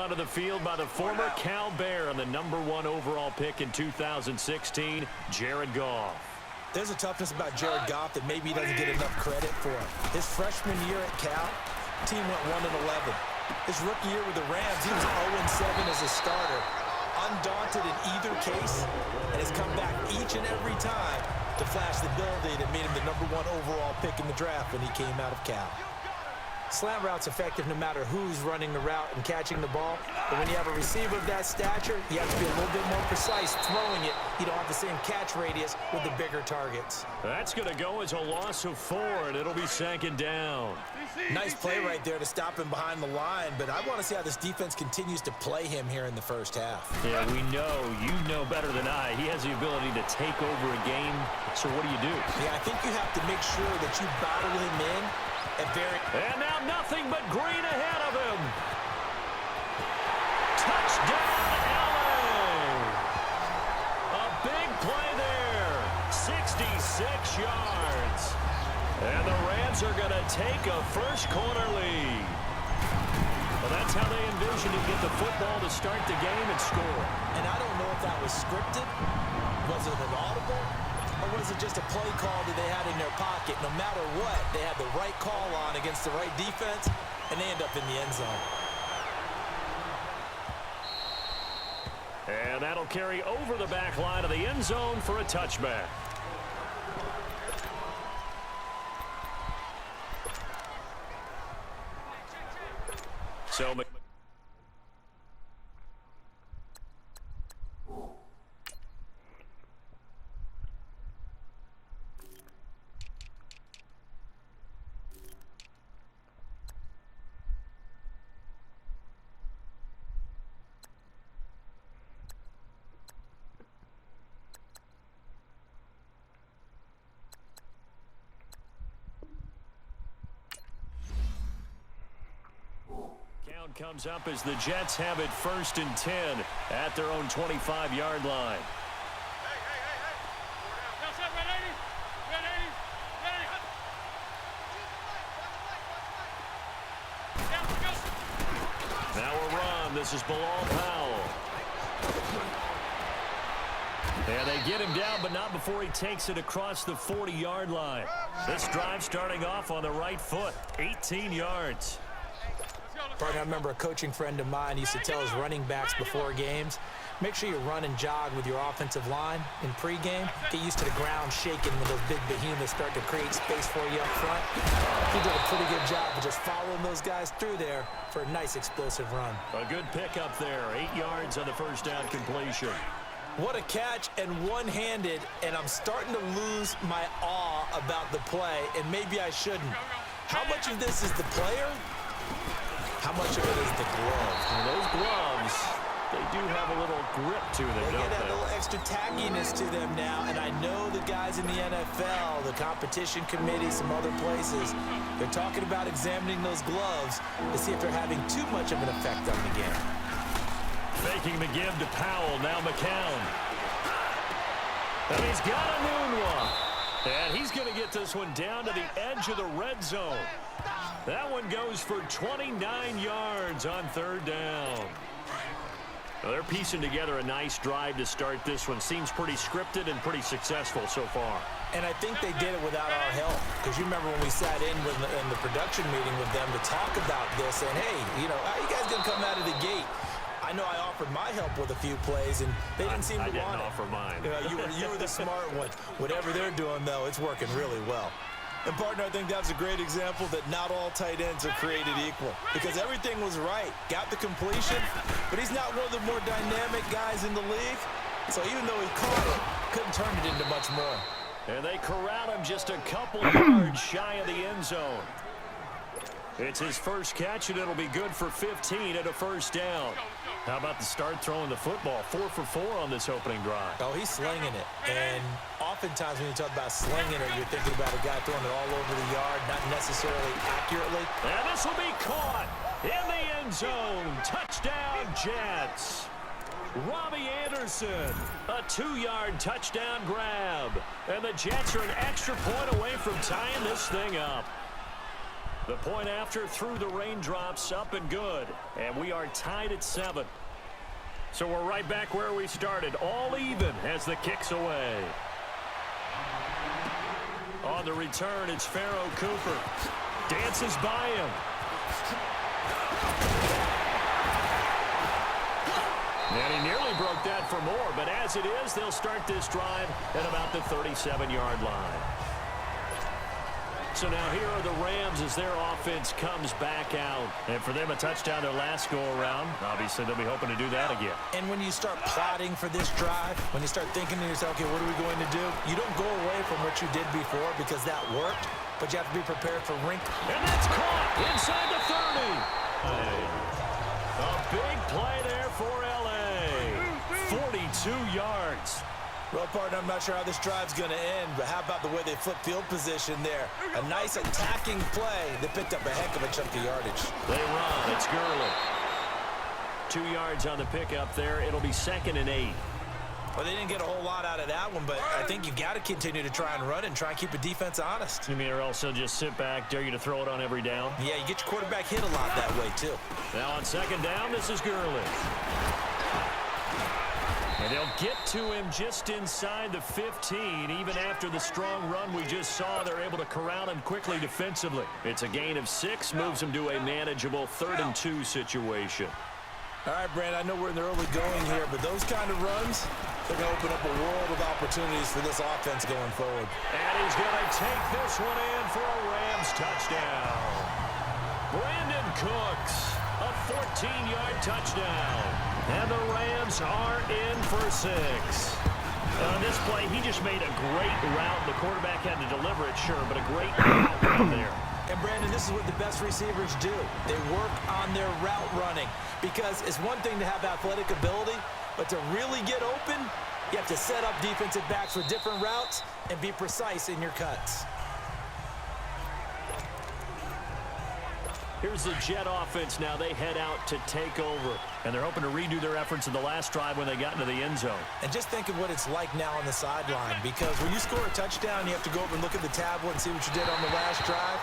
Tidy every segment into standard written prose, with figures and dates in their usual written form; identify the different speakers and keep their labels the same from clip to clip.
Speaker 1: onto the field by the former Cal Bear and the #1 overall pick in 2016, Jared Goff.
Speaker 2: There's a toughness about Jared Goff that maybe he doesn't get enough credit for. His freshman year at Cal, team went 1-11. His rookie year with the Rams, he was 0-7 as a starter. Undaunted in either case, and has come back each and every time to flash the ability that made him the #1 overall pick in the draft when he came out of Cal. Slant route's effective no matter who's running the route and catching the ball. But when you have a receiver of that stature, you have to be a little bit more precise throwing it. You don't have the same catch radius with the bigger targets.
Speaker 1: That's going to go as a loss of 4, and it'll be second down.
Speaker 2: Nice play right there to stop him behind the line, but I want to see how this defense continues to play him here in the first half.
Speaker 1: Yeah, we know. You know better than I. He has the ability to take over a game. So what do you do?
Speaker 2: Yeah, I think you have to make sure that you bottle him in.
Speaker 1: And now nothing but green ahead of him. Touchdown, LA. A big play there. 66 yards. And the Rams are going to take a first quarter lead. Well, that's how they envisioned to get the football to start the game and score.
Speaker 2: And I don't know if that was scripted. Was it an audible? Or was it just a play call that they had in their pocket? No matter what, they had the right call on against the right defense, and they end up in the end zone.
Speaker 1: And that'll carry over the back line of the end zone for a touchback. So comes up as the Jets have it 1st and 10 at their own 25-yard line. Now a run. This is Bilal Powell. And they get him down, but not before he takes it across the 40-yard line. This drive starting off on the right foot, 18 yards.
Speaker 2: Partner, I remember a coaching friend of mine used to tell his running backs before games, make sure you run and jog with your offensive line in pregame. Get used to the ground shaking when those big behemoths start to create space for you up front. He did a pretty good job of just following those guys through there for a nice explosive run.
Speaker 1: A good pickup there, 8 yards on the first down completion.
Speaker 2: What a catch, and one-handed, and I'm starting to lose my awe about the play, and maybe I shouldn't. How much of this is the player? How much of it is the gloves?
Speaker 1: And those gloves, they do have a little grip to them,
Speaker 2: they
Speaker 1: don't
Speaker 2: get that
Speaker 1: they?
Speaker 2: little extra tackiness to them now, and I know the guys in the NFL, the competition committee, some other places, they're talking about examining those gloves to see if they're having too much of an effect on the game.
Speaker 1: Faking the give to Powell, now McCown. And he's got a moonwalk. And he's going to get this one down to the edge of the red zone. That one goes for 29 yards on 3rd down. Well, they're piecing together a nice drive to start this one. Seems pretty scripted and pretty successful so far.
Speaker 2: And I think they did it without our help. Because you remember when we sat in the production meeting with them to talk about this, and hey, you know, how you guys going to come out of the gate? I know I offered my help with a few plays, and they didn't seem to want it.
Speaker 1: I didn't offer mine.
Speaker 2: You were the smart one. Whatever they're doing, though, it's working really well. And, partner, I think that's a great example that not all tight ends are created equal. Because everything was right. Got the completion, but he's not one of the more dynamic guys in the league. So even though he caught it, couldn't turn it into much more.
Speaker 1: And they corral him just a couple yards shy of the end zone. It's his first catch, and it'll be good for 15 at a first down. How about the start throwing the football? 4 for 4 on this opening drive.
Speaker 2: Oh, he's slinging it. And oftentimes when you talk about slinging it, you're thinking about a guy throwing it all over the yard, not necessarily accurately.
Speaker 1: And this will be caught in the end zone. Touchdown, Jets. Robbie Anderson, a 2-yard touchdown grab. And the Jets are an extra point away from tying this thing up. The point after through the raindrops, up and good. And we are tied at 7. So we're right back where we started, all even as the kick's away. On the return, it's Pharaoh Cooper. Dances by him. And he nearly broke that for more, but as it is, they'll start this drive at about the 37-yard line. So now here are the Rams as their offense comes back out. And for them, a touchdown their last go-around. Obviously, they'll be hoping to do that again.
Speaker 2: And when you start plotting for this drive, when you start thinking to yourself, okay, what are we going to do? You don't go away from what you did before because that worked, but you have to be prepared for wrinkles.
Speaker 1: And that's caught inside the 30. A big play there for L.A. 42 yards.
Speaker 2: Well, partner, I'm not sure how this drive's going to end, but how about the way they flip field position there? A nice attacking play. They picked up a heck of a chunk of yardage.
Speaker 1: They run. It's Gurley. 2 yards on the pickup there. It'll be 2nd and 8.
Speaker 2: Well, they didn't get a whole lot out of that one, but I think you've got to continue to try and run and try and keep the defense honest.
Speaker 1: You mean or else they'll just sit back, dare you to throw it on every down?
Speaker 2: Yeah, you get your quarterback hit a lot that way, too.
Speaker 1: Now on 2nd down, this is Gurley. And they'll get to him just inside the 15. Even after the strong run we just saw, they're able to corral him quickly defensively. It's a gain of 6, moves them to a manageable 3rd and 2 situation.
Speaker 2: All right, Brand, I know we're in the early going here, but those kind of runs, they're going to open up a world of opportunities for this offense going forward.
Speaker 1: And he's going to take this one in for a Rams touchdown. Brandon Cooks, a 14-yard touchdown. And the Rams are in for 6. On this play, he just made a great route. The quarterback had to deliver it, sure, but a great route right there.
Speaker 2: And, Brandon, this is what the best receivers do. They work on their route running because it's one thing to have athletic ability, but to really get open, you have to set up defensive backs with different routes and be precise in your cuts.
Speaker 1: Here's the Jet offense now. They head out to take over. And they're hoping to redo their efforts in the last drive when they got into the end zone.
Speaker 2: And just think of what it's like now on the sideline, because when you score a touchdown, you have to go over and look at the tablet and see what you did on the last drive.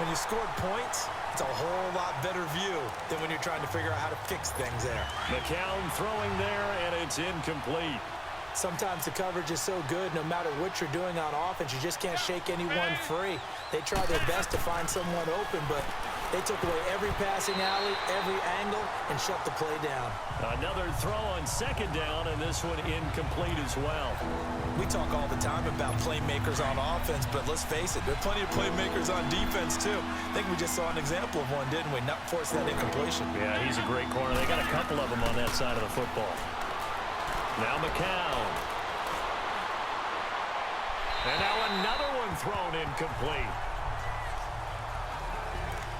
Speaker 2: When you scored points, it's a whole lot better view than when you're trying to figure out how to fix things there.
Speaker 1: McCown throwing there, and it's incomplete.
Speaker 2: Sometimes the coverage is so good, no matter what you're doing on offense, you just can't shake anyone free. They try their best to find someone open, but they took away every passing alley, every angle, and shut the play down.
Speaker 1: Another throw on 2nd down, and this one incomplete as well.
Speaker 2: We talk all the time about playmakers on offense, but let's face it, there are plenty of playmakers on defense, too. I think we just saw an example of one, didn't we? Not force that incompletion.
Speaker 1: Yeah, he's a great corner. They got a couple of them on that side of the football. Now McCown. And now another one thrown incomplete.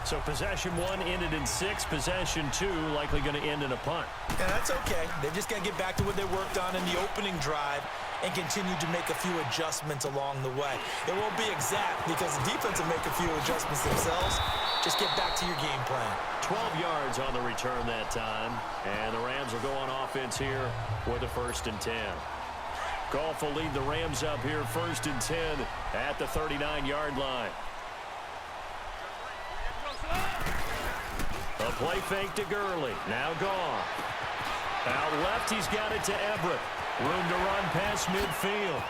Speaker 1: So possession 1 ended in 6. Possession 2 likely going to end in a punt.
Speaker 2: And that's okay. They've just got to get back to what they worked on in the opening drive and continue to make a few adjustments along the way. It won't be exact because the defense will make a few adjustments themselves. Just get back to your game plan.
Speaker 1: 12 yards on the return that time. And the Rams will go on offense here with a 1st and 10. Goff will lead the Rams up here 1st and 10 at the 39-yard line. A play fake to Gurley. Now gone. Out left, he's got it to Everett. Room to run past midfield.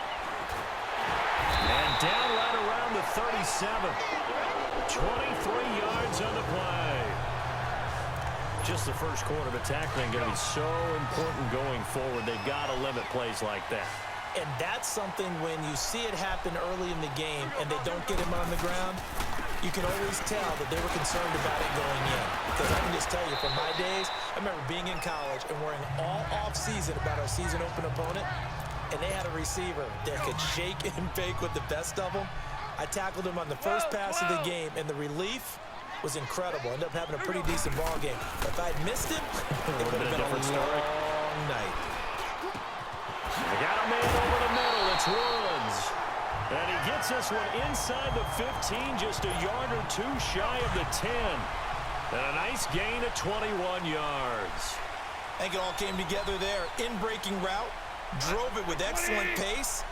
Speaker 1: And down right around the 37. 23 yards on the play. Just the first quarter, but tackling going to be so important going forward. They've got to limit plays like that.
Speaker 2: And that's something when you see it happen early in the game and they don't get him on the ground, you can always tell that they were concerned about it going in. Because I can just tell you, from my days, I remember being in college and worrying all off-season about our season-open opponent, and they had a receiver that could shake and bake with the best of them. I tackled him on the first pass of the game, and the relief was incredible. Ended up having a pretty decent ball game. But if I had missed him, it would have been a long night.
Speaker 1: They got a man over the middle. It's Woods. And he gets this one inside the 15, just a yard or two shy of the 10. And a nice gain of 21 yards.
Speaker 2: I think it all came together there. In-breaking route, drove it with excellent pace.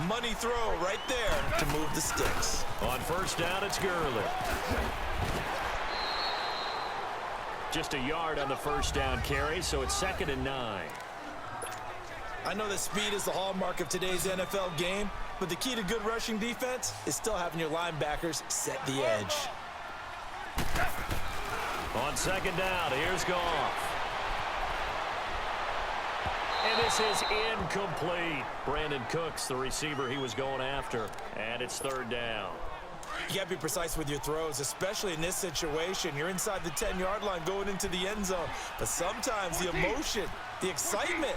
Speaker 2: Money throw right there to move the sticks.
Speaker 1: On 1st down, it's Gurley. Just a yard on the first down carry, so it's 2nd and 9.
Speaker 2: I know that speed is the hallmark of today's NFL game, but the key to good rushing defense is still having your linebackers set the edge.
Speaker 1: On 2nd down, here's Goff. And this is incomplete. Brandon Cooks, the receiver he was going after, and it's 3rd down.
Speaker 2: You got to be precise with your throws, especially in this situation. You're inside the 10-yard line going into the end zone. But sometimes the emotion, the excitement,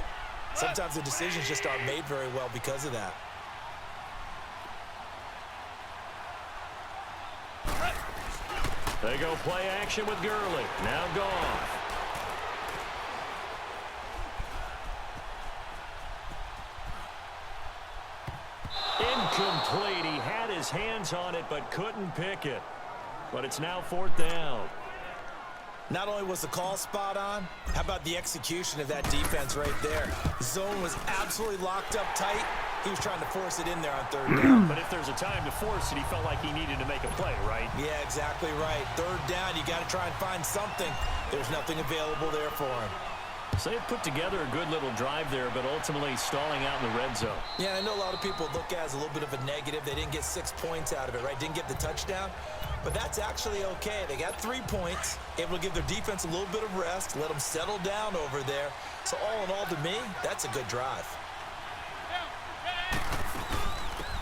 Speaker 2: sometimes the decisions just aren't made very well because of that.
Speaker 1: They go play action with Gurley. Now Goff. Incomplete. He had his hands on it but couldn't pick it. But it's now 4th down.
Speaker 2: Not only was the call spot on, how about the execution of that defense right there? The zone was absolutely locked up tight. He was trying to force it in there on 3rd down.
Speaker 1: But if there's a time to force it, he felt like he needed to make a play, right?
Speaker 2: Yeah, exactly right. 3rd down, you got to try and find something. There's nothing available there for him.
Speaker 1: So they put together a good little drive there, but ultimately stalling out in the red zone.
Speaker 2: Yeah, I know a lot of people look at it as a little bit of a negative. They didn't get 6 points out of it, right? Didn't get the touchdown. But that's actually okay. They got 3 points, able to give their defense a little bit of rest, let them settle down over there. So all in all, to me, that's a good drive.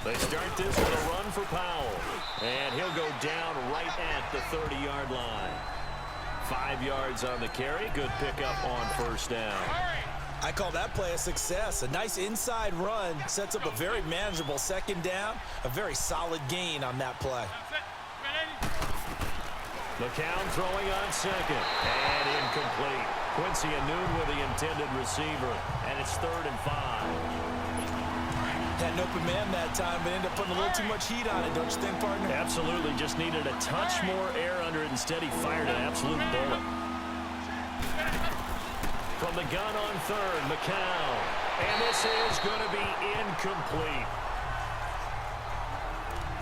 Speaker 1: They start this with a run for Powell. And he'll go down right at the 30-yard line. 5 yards on the carry. Good pickup on 1st down.
Speaker 2: I call that play a success. A nice inside run sets up a very manageable 2nd down. A very solid gain on that play.
Speaker 1: McCown throwing on 2nd. And incomplete. Quincy Anoon with the intended receiver. And it's 3rd and 5.
Speaker 2: Had an open man that time, but ended up putting a little too much heat on it, don't you think, partner?
Speaker 1: Absolutely. Just needed a touch more air under it. Instead, he fired an absolute bullet. From the gun on 3rd, McCown. And this is going to be incomplete.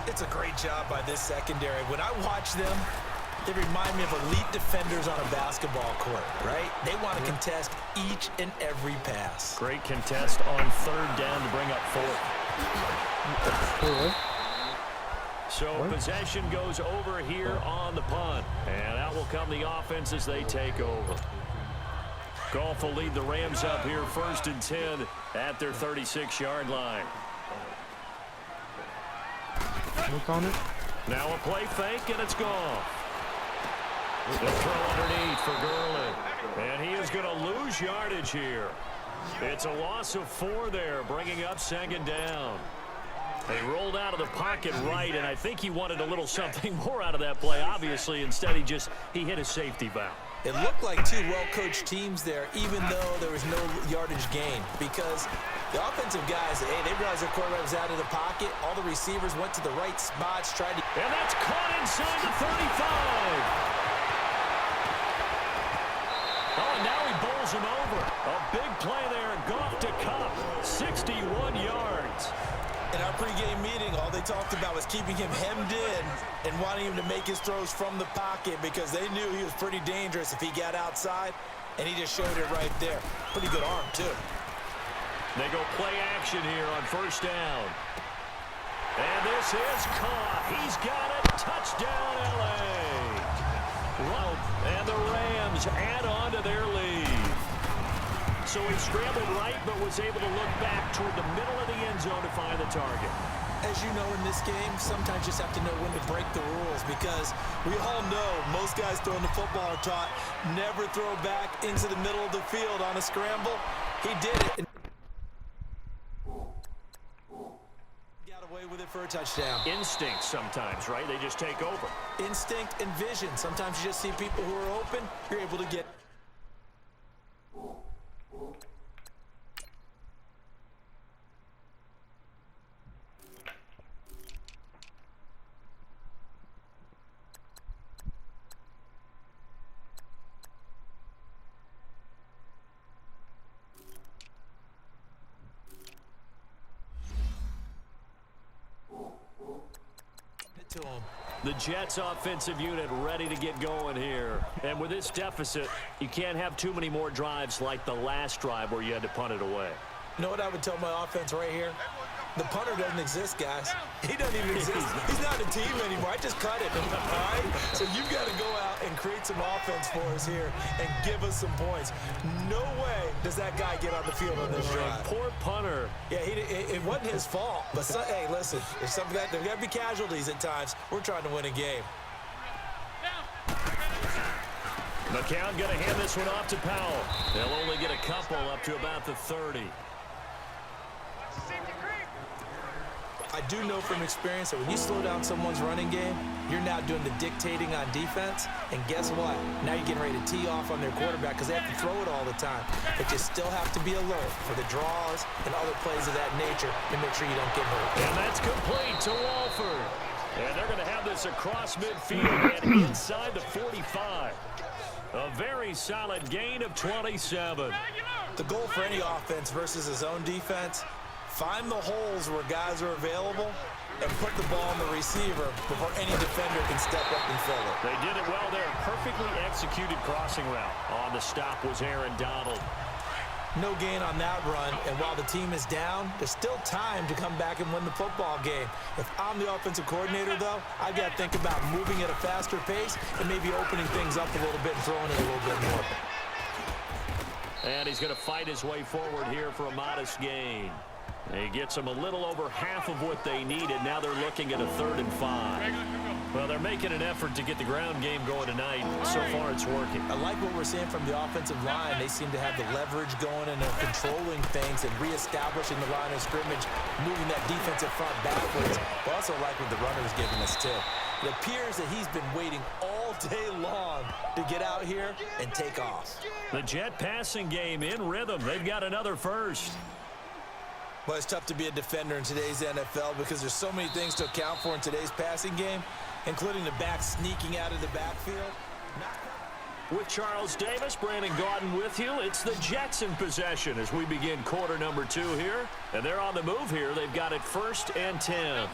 Speaker 2: It's a great job by this secondary. When I watch them, they remind me of elite defenders on a basketball court, right? They want to contest each and every pass.
Speaker 1: Great contest on 3rd down to bring up 4th. So possession goes over here on the punt. And out will come the offense as they take over. Goff will lead the Rams up here 1st and 10 at their 36-yard line.
Speaker 3: Look on it.
Speaker 1: Now a play fake, and it's Goff. The throw underneath for Gurley. And he is going to lose yardage here. It's a loss of 4 there, bringing up 2nd down. They rolled out of the pocket right, and I think he wanted a little something more out of that play. Obviously, instead he hit a safety valve.
Speaker 2: It looked like 2 well-coached teams there, even though there was no yardage gain, because the offensive guys, hey, they realized their quarterback was out of the pocket. All the receivers went to the right spots, tried to...
Speaker 1: And that's caught inside the 35. Oh, and now he bowls him over. A big play there. Goff to Cup. 61 yards.
Speaker 2: In our pregame meeting, all they talked about was keeping him hemmed in and wanting him to make his throws from the pocket because they knew he was pretty dangerous if he got outside, and he just showed it right there. Pretty good arm, too.
Speaker 1: They go play action here on 1st down. And this is caught. He's got it. Touchdown, L.A. And the Rams add on to their lead. So he scrambled right, but was able to look back toward the middle of the end zone to find the target.
Speaker 2: As you know, in this game, sometimes you just have to know when to break the rules because we all know most guys throwing the football are taught never throw back into the middle of the field on a scramble. He did it. Got away with it for a touchdown.
Speaker 1: Instinct sometimes, right? They just take over.
Speaker 2: Instinct and vision. Sometimes you just see people who are open, you're able to get... to him.
Speaker 1: The Jets offensive unit ready to get going here. And with this deficit, you can't have too many more drives like the last drive where you had to punt it away.
Speaker 2: You know what I would tell my offense right here? The punter doesn't exist, guys. He doesn't even exist. He's not a team anymore. I just cut it, all right? So you've got to go out and create some offense for us here and give us some points. No way does that guy get on the field on this drive.
Speaker 1: Poor punter.
Speaker 2: Yeah, it wasn't his fault. But, hey, listen, there's got to be casualties at times. We're trying to win a game.
Speaker 1: McCown going to hand this one off to Powell. They'll only get a couple up to about the 30.
Speaker 2: I do know from experience that when you slow down someone's running game, you're now doing the dictating on defense. And guess what? Now you're getting ready to tee off on their quarterback because they have to throw it all the time. But you still have to be alert for the draws and other plays of that nature to make sure you don't get hurt.
Speaker 1: And that's complete to Walford. And they're going to have this across midfield and inside the 45. A very solid gain of 27.
Speaker 2: The goal for any offense versus his own defense, find the holes where guys are available and put the ball on the receiver before any defender can step up and fill it.
Speaker 1: They did it well there. Perfectly executed crossing route. On the stop was Aaron Donald.
Speaker 2: No gain on that run, and while the team is down, there's still time to come back and win the football game. If I'm the offensive coordinator, though, I've got to think about moving at a faster pace and maybe opening things up a little bit and throwing it a little bit more.
Speaker 1: And he's going to fight his way forward here for a modest gain. He gets them a little over half of what they needed. Now they're looking at a 3rd and 5. Well, they're making an effort to get the ground game going tonight. So far, it's working.
Speaker 2: I like what we're seeing from the offensive line. They seem to have the leverage going, and they're controlling things and reestablishing the line of scrimmage, moving that defensive front backwards. But also like what the runner's giving us, too. It appears that he's been waiting all day long to get out here and take off.
Speaker 1: The Jet passing game in rhythm. They've got another first.
Speaker 2: Well, it's tough to be a defender in today's NFL because there's so many things to account for in today's passing game, including the back sneaking out of the backfield.
Speaker 1: With Charles Davis, Brandon Gaudin with you. It's the Jets in possession as we begin quarter number 2 here. And they're on the move here. They've got it 1st and 10.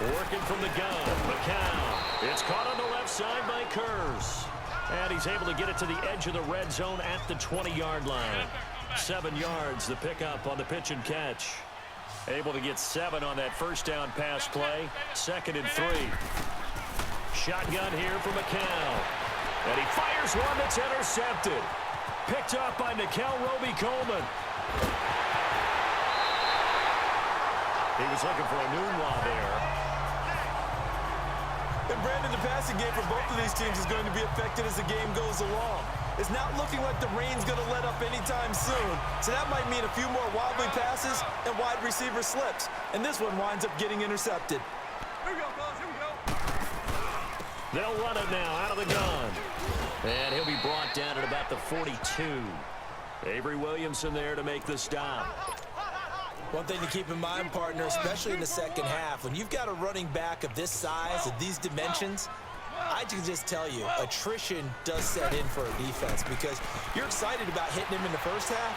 Speaker 1: Working from the gun, McCown. It's caught on the left side by Kurz. And he's able to get it to the edge of the red zone at the 20-yard line. 7 yards, the pickup on the pitch and catch. Able to get 7 on that first down pass play. 2nd and 3. Shotgun here for McCown. And he fires one that's intercepted. Picked up by Nickel Roby-Coleman. He was looking for a Nunwa there.
Speaker 2: And Brandon, the passing game for both of these teams is going to be affected as the game goes along. It's not looking like the rain's going to let up anytime soon. So that might mean a few more wobbly passes and wide receiver slips. And this one winds up getting intercepted.
Speaker 4: Here we go, fellas. Here we go.
Speaker 1: They'll run it now out of the gun. And he'll be brought down at about the 42. Avery Williamson there to make the stop.
Speaker 2: One thing to keep in mind, partner, especially in the second half, when you've got a running back of this size, of these dimensions, I can just tell you, attrition does set in for a defense because you're excited about hitting him in the first half,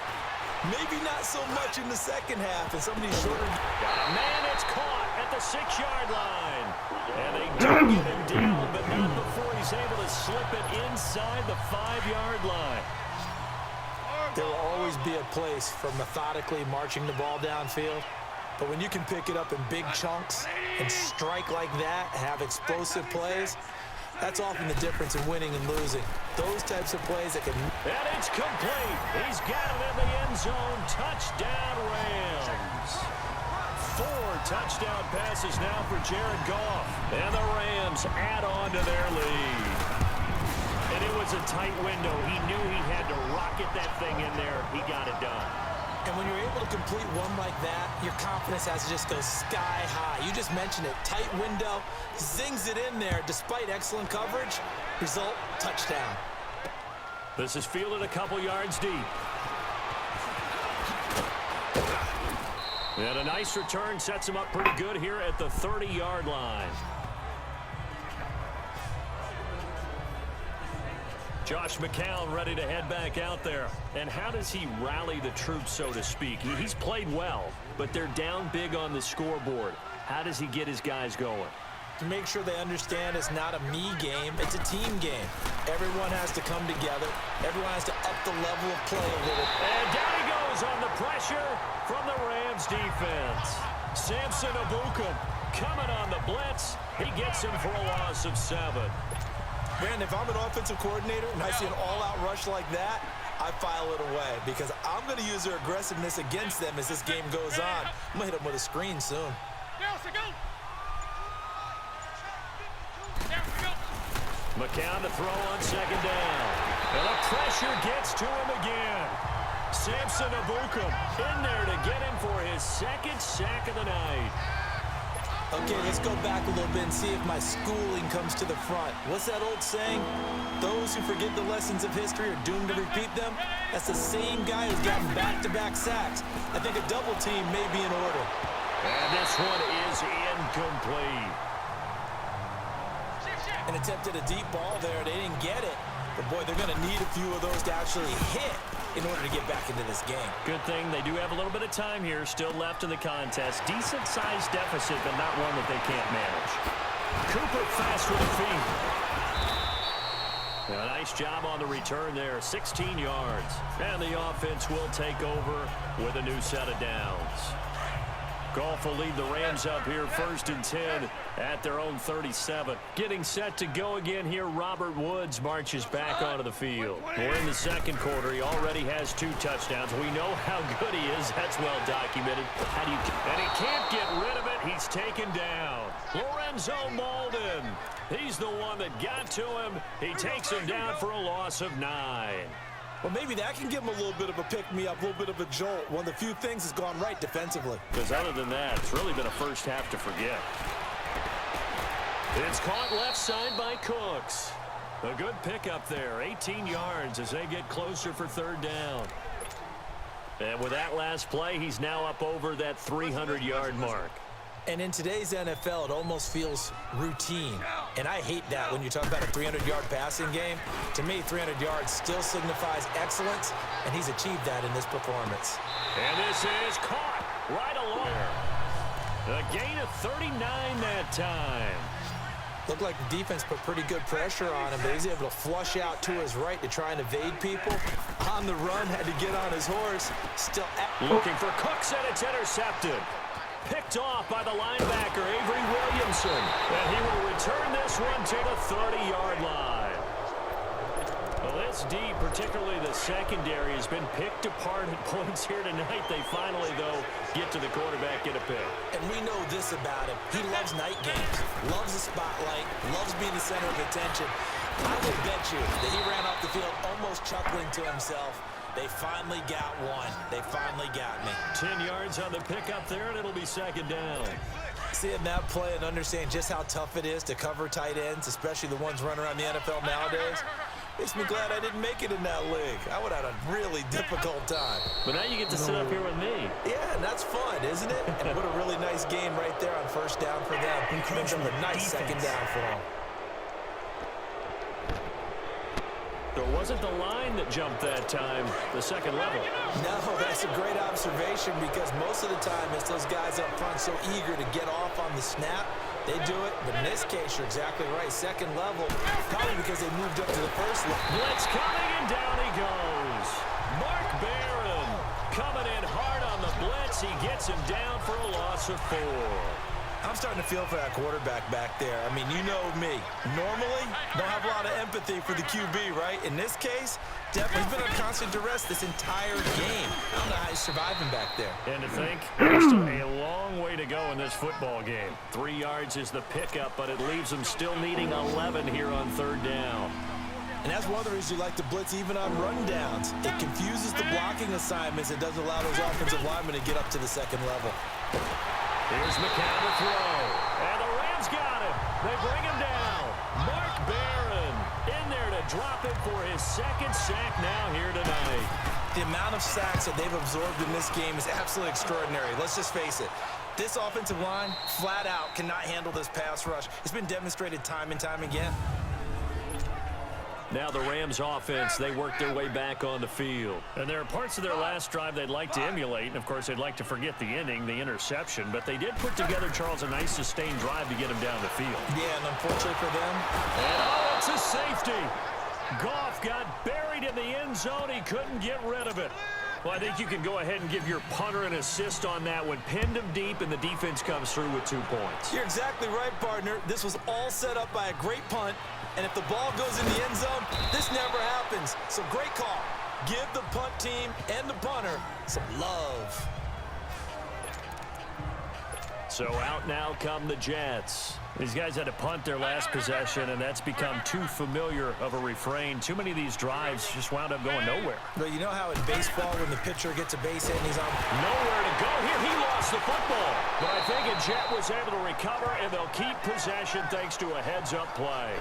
Speaker 2: maybe not so much in the second half, and some of these shorter...
Speaker 1: Man, it's caught at the 6-yard line. And they do get him down, but not before he's able to slip it inside the 5-yard line.
Speaker 2: There will always be a place for methodically marching the ball downfield. But when you can pick it up in big chunks and strike like that, have explosive plays, that's often the difference in winning and losing. Those types of plays that can...
Speaker 1: And it's complete. He's got it in the end zone. Touchdown, Rams. 4 touchdown passes now for Jared Goff. And the Rams add on to their lead. And it was a tight window. He knew he had to rocket that thing in there. He got it done.
Speaker 2: And when you're able to complete one like that, your confidence has to just go sky high. You just mentioned it. Tight window, zings it in there despite excellent coverage. Result, touchdown.
Speaker 1: This is fielded a couple yards deep. And a nice return sets him up pretty good here at the 30-yard line. Josh McCown ready to head back out there. And how does he rally the troops, so to speak? He's played well, but they're down big on the scoreboard. How does he get his guys going?
Speaker 2: To make sure they understand it's not a me game, it's a team game. Everyone has to come together. Everyone has to up the level of play a little.
Speaker 1: And down he goes on the pressure from the Rams defense. Samson Ebukam coming on the blitz. He gets him for a loss of 7.
Speaker 2: Man, if I'm an offensive coordinator and I see an all-out rush like that, I file it away because I'm going to use their aggressiveness against them as this game goes on. I'm going to hit them with a screen soon.
Speaker 1: McCown to throw on second down. And the pressure gets to him again. Samson Ebukam in there to get him for his second sack of the night.
Speaker 2: Okay, let's go back a little bit and see if my schooling comes to the front. What's that old saying? Those who forget the lessons of history are doomed to repeat them. That's the same guy who's gotten back-to-back sacks. I think a double team may be in order.
Speaker 1: And this one is incomplete.
Speaker 2: And attempted a deep ball there. They didn't get it. But, boy, they're going to need a few of those to actually hit in order to get back into this game.
Speaker 1: Good thing they do have a little bit of time here still left in the contest. Decent-sized deficit, but not one that they can't manage. Cooper fast with the feet. A nice job on the return there, 16 yards. And the offense will take over with a new set of downs. Goff will lead the Rams up here 1st and 10 at their own 37. Getting set to go again here, Robert Woods marches back onto the field. We're in the second quarter. He already has 2 touchdowns. We know how good he is. That's well documented. And he can't get rid of it. He's taken down. Lorenzo Malden. He's the one that got to him. He takes him down for a loss of 9.
Speaker 2: Well, maybe that can give him a little bit of a pick-me-up, a little bit of a jolt. One of the few things that's gone right defensively.
Speaker 1: Because other than that, it's really been a first half to forget. It's caught left side by Cooks. A good pickup there, 18 yards as they get closer for 3rd down. And with that last play, he's now up over that 300-yard mark.
Speaker 2: And in today's NFL, it almost feels routine. And I hate that when you talk about a 300-yard passing game. To me, 300 yards still signifies excellence, and he's achieved that in this performance.
Speaker 1: And this is caught right along. A gain of 39 that time.
Speaker 2: Looked like the defense put pretty good pressure on him, but he's able to flush out to his right to try and evade people. On the run, had to get on his horse. Still
Speaker 1: looking for Cooks, and it's intercepted. Picked off by the linebacker, Avery Williamson. And he will return this one to the 30-yard line. Well, this D, particularly the secondary, has been picked apart at points here tonight. They finally, though, get to the quarterback, get a pick.
Speaker 2: And we know this about him. He loves night games, loves the spotlight, loves being the center of attention. I would bet you that he ran off the field almost chuckling to himself. They finally got one. They finally got me.
Speaker 1: 10 yards on the pickup there, and it'll be 2nd down.
Speaker 2: Seeing that play and understand just how tough it is to cover tight ends, especially the ones running around the NFL nowadays, makes me glad I didn't make it in that league. I would have had a really difficult time.
Speaker 1: But now you get to sit up here with me.
Speaker 2: Yeah, and that's fun, isn't it? And what a really nice game right there on 1st down for them. Makes them a nice defense. 2nd down for them.
Speaker 1: It wasn't the line that jumped that time, the second level.
Speaker 2: No, that's a great observation because most of the time it's those guys up front so eager to get off on the snap. They do it, but in this case, you're exactly right. 2nd level, probably because they moved up to the 1st level.
Speaker 1: Blitz coming, and down he goes. Mark Barron coming in hard on the blitz. He gets him down for a loss of 4.
Speaker 2: I'm starting to feel for that quarterback back there. I mean, you know me. Normally, don't have a lot of empathy for the QB, right? In this case, definitely been on constant duress this entire game. I don't know how he's surviving back there.
Speaker 1: And to think, there's still a long way to go in this football game. 3 yards is the pickup, but it leaves them still needing 11 here on 3rd down.
Speaker 2: And that's one of the reasons you like to blitz even on rundowns. It confuses the blocking assignments. It doesn't allow those offensive linemen to get up to the 2nd level.
Speaker 1: Here's McCown to throw. And the Rams got him. They bring him down. Mark Barron in there to drop it for his 2nd sack now here tonight.
Speaker 2: The amount of sacks that they've absorbed in this game is absolutely extraordinary. Let's just face it. This offensive line, flat out, cannot handle this pass rush. It's been demonstrated time and time again.
Speaker 1: Now the Rams offense, they work their way back on the field. And there are parts of their last drive they'd like to emulate. And, of course, they'd like to forget the ending, the interception. But they did put together, Charles, a nice sustained drive to get him down the field.
Speaker 2: Yeah, and unfortunately for them.
Speaker 1: And, oh, it's a safety. Goff got buried in the end zone. He couldn't get rid of it. Well, I think you can go ahead and give your punter an assist on that one. Pinned him deep, and the defense comes through with 2 points.
Speaker 2: You're exactly right, partner. This was all set up by a great punt. And if the ball goes in the end zone, this never happens. So great call. Give the punt team and the punter some love.
Speaker 1: So out now come the Jets. These guys had to punt their last possession, and that's become too familiar of a refrain. Too many of these drives just wound up going nowhere.
Speaker 2: Well, you know how in baseball when the pitcher gets a base hit and he's on
Speaker 1: nowhere to go here. He lost the football. But I think a Jet was able to recover, and they'll keep possession thanks to a heads-up play.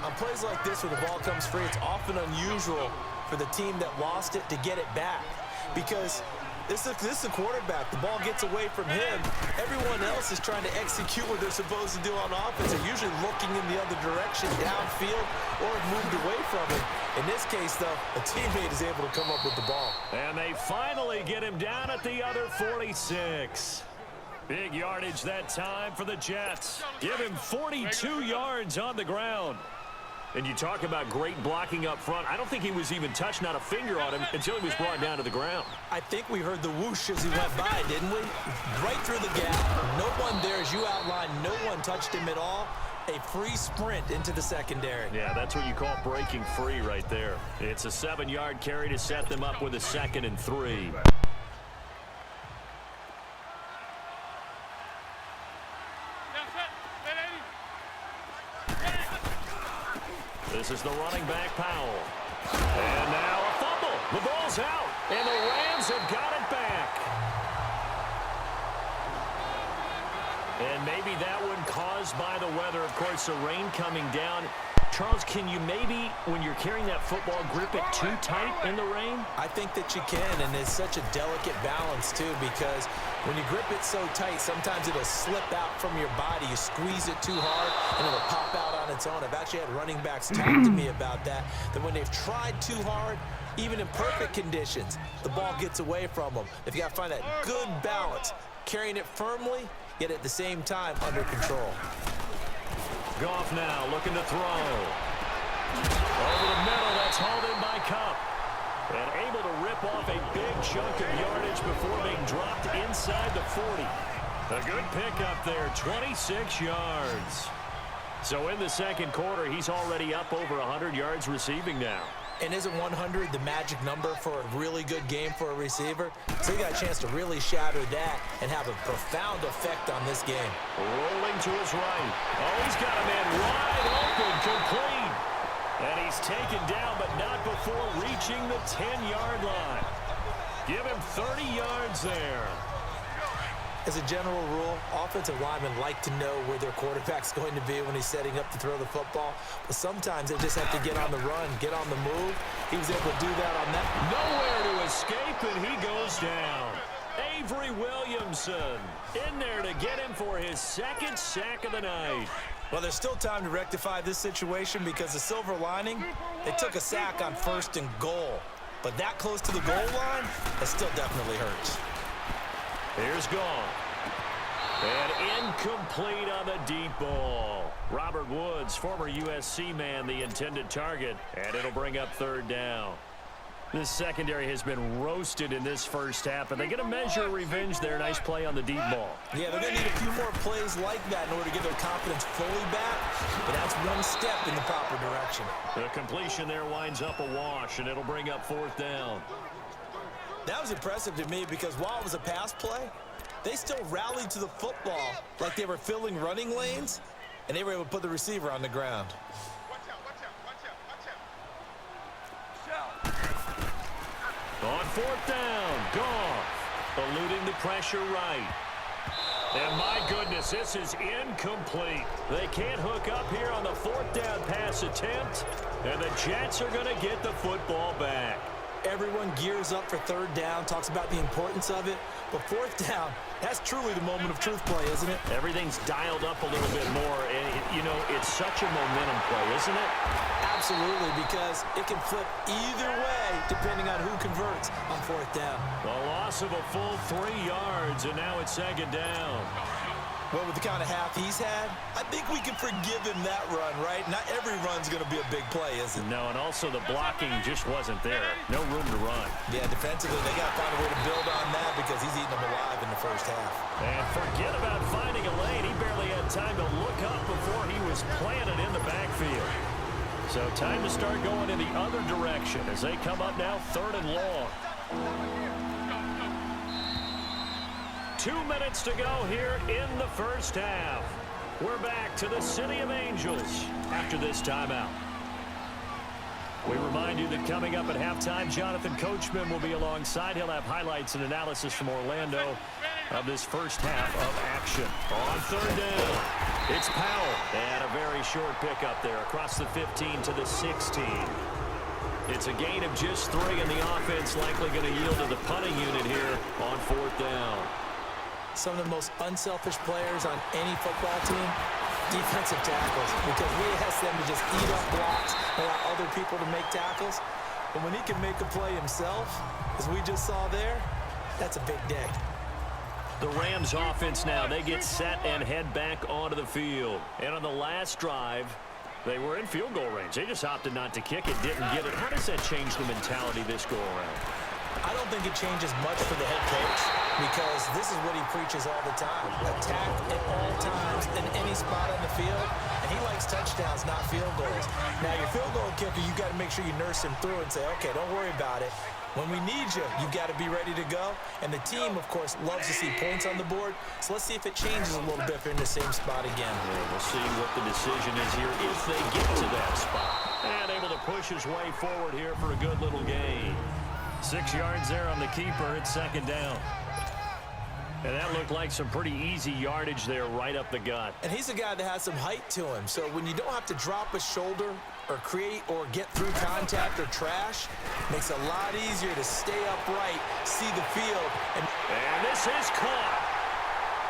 Speaker 2: On plays like this where the ball comes free, it's often unusual for the team that lost it to get it back. Because this is a quarterback. The ball gets away from him. Everyone else is trying to execute what they're supposed to do on offense. They're usually looking in the other direction, downfield, or have moved away from him. In this case, though, a teammate is able to come up with the ball.
Speaker 1: And they finally get him down at the other 46. Big yardage that time for the Jets. Give him 42 yards on the ground. And you talk about great blocking up front. I don't think he was even touched, not a finger on him, until he was brought down to the ground.
Speaker 2: I think we heard the whoosh as he went by, didn't we? Right through the gap. No one there, as you outlined. No one touched him at all. A free sprint into the secondary.
Speaker 1: Yeah, that's what you call breaking free right there. It's a 7-yard carry to set them up with a 2nd and 3. This is the running back, Powell. And now a fumble. The ball's out, and the Rams have got it back. And maybe that one caused by the weather. Of course, the rain coming down. Charles, can you maybe, when you're carrying that football, grip it too tight in the rain?
Speaker 2: I think that you can, and it's such a delicate balance, too, because when you grip it so tight, sometimes it'll slip out from your body. You squeeze it too hard, and it'll pop out on its own. I've actually had running backs talk to me about that when they've tried too hard, even in perfect conditions, the ball gets away from them. If you got to find that good balance, carrying it firmly, yet at the same time under control.
Speaker 1: Goff now looking to throw. Over the middle, that's hauled in by Cup. And able to rip off a big chunk of yardage before being dropped inside the 40. A good pickup there, 26 yards. So in the second quarter, he's already up over 100 yards receiving now.
Speaker 2: And isn't 100 the magic number for a really good game for a receiver? So he got a chance to really shatter that and have a profound effect on this game.
Speaker 1: Rolling to his right. Oh, he's got a man wide open, complete. And he's taken down, but not before reaching the 10-yard line. Give him 30 yards there.
Speaker 2: As a general rule, offensive linemen like to know where their quarterback's going to be when he's setting up to throw the football. But sometimes they just have to get on the run, get on the move. He was able to do that on that.
Speaker 1: Nowhere to escape, and he goes down. Avery Williamson in there to get him for his 2nd sack of the night.
Speaker 2: Well, there's still time to rectify this situation because the silver lining, they took a sack on 1st and goal. But that close to the goal line, that still definitely hurts.
Speaker 1: Here's Goff. And incomplete on the deep ball. Robert Woods, former USC man, the intended target. And it'll bring up 3rd down. This secondary has been roasted in this first half, and they get a measure of revenge there. Nice play on the deep ball.
Speaker 2: Yeah, they're going to need a few more plays like that in order to get their confidence fully back, but that's one step in the proper direction.
Speaker 1: The completion there winds up a wash, and it'll bring up 4th down.
Speaker 2: That was impressive to me because while it was a pass play, they still rallied to the football like they were filling running lanes, and they were able to put the receiver on the ground.
Speaker 1: On 4th down, Goff eluding the pressure right. And my goodness, this is incomplete. They can't hook up here on the 4th down pass attempt, and the Jets are going to get the football back.
Speaker 2: Everyone gears up for 3rd down, talks about the importance of it. But 4th down, that's truly the moment of truth play, isn't it?
Speaker 1: Everything's dialed up a little bit more. And, you know, it's such a momentum play, isn't it?
Speaker 2: Absolutely, because it can flip either way depending on who converts on fourth down.
Speaker 1: The loss of a full 3 yards, and now it's second down.
Speaker 2: Well, with the kind of half he's had, I think we can forgive him that run, right? Not every run's going to be a big play, is it?
Speaker 1: No, and also the blocking just wasn't there. No room to run.
Speaker 2: Yeah, defensively, they got to find a way to build on that because he's eating them alive in the first half.
Speaker 1: And forget about finding a lane. He barely had time to look up before he was planted in the backfield. So time to start going in the other direction as they come up now 3rd and long. 2 minutes to go here in the first half. We're back to the City of Angels after this timeout. We remind you that coming up at halftime, Jonathan Coachman will be alongside. He'll have highlights and analysis from Orlando of this first half of action. On 3rd down, it's Powell. And a very short pickup there across the 15 to the 16. It's a gain of just 3, and the offense likely going to yield to the punting unit here on 4th down.
Speaker 2: Some of the most unselfish players on any football team, defensive tackles, because we ask them to just eat up blocks, allow other people to make tackles. But when he can make a play himself, as we just saw there, that's a big day.
Speaker 1: The Rams offense now, they get set and head back onto the field. And on the last drive, they were in field goal range. They just opted not to kick it, didn't get it. How does that change the mentality this go around?
Speaker 2: I don't think it changes much for the head coach because this is what he preaches all the time. Attack at all times in any spot on the field, and he likes touchdowns, not field goals. Now, your field goal kicker, you got to make sure you nurse him through and say, okay, don't worry about it. When we need you, you got to be ready to go. And the team, of course, loves to see points on the board. So let's see if it changes a little bit if they're in the same spot again.
Speaker 1: Yeah, we'll see what the decision is here if they get to that spot. And able to push his way forward here for a good little gain. 6 yards there on the keeper. It's 2nd down. And that looked like some pretty easy yardage there right up the gut.
Speaker 2: And he's a guy that has some height to him. So when you don't have to drop a shoulder or create or get through contact or trash, makes it a lot easier to stay upright, see the field. And
Speaker 1: this is caught.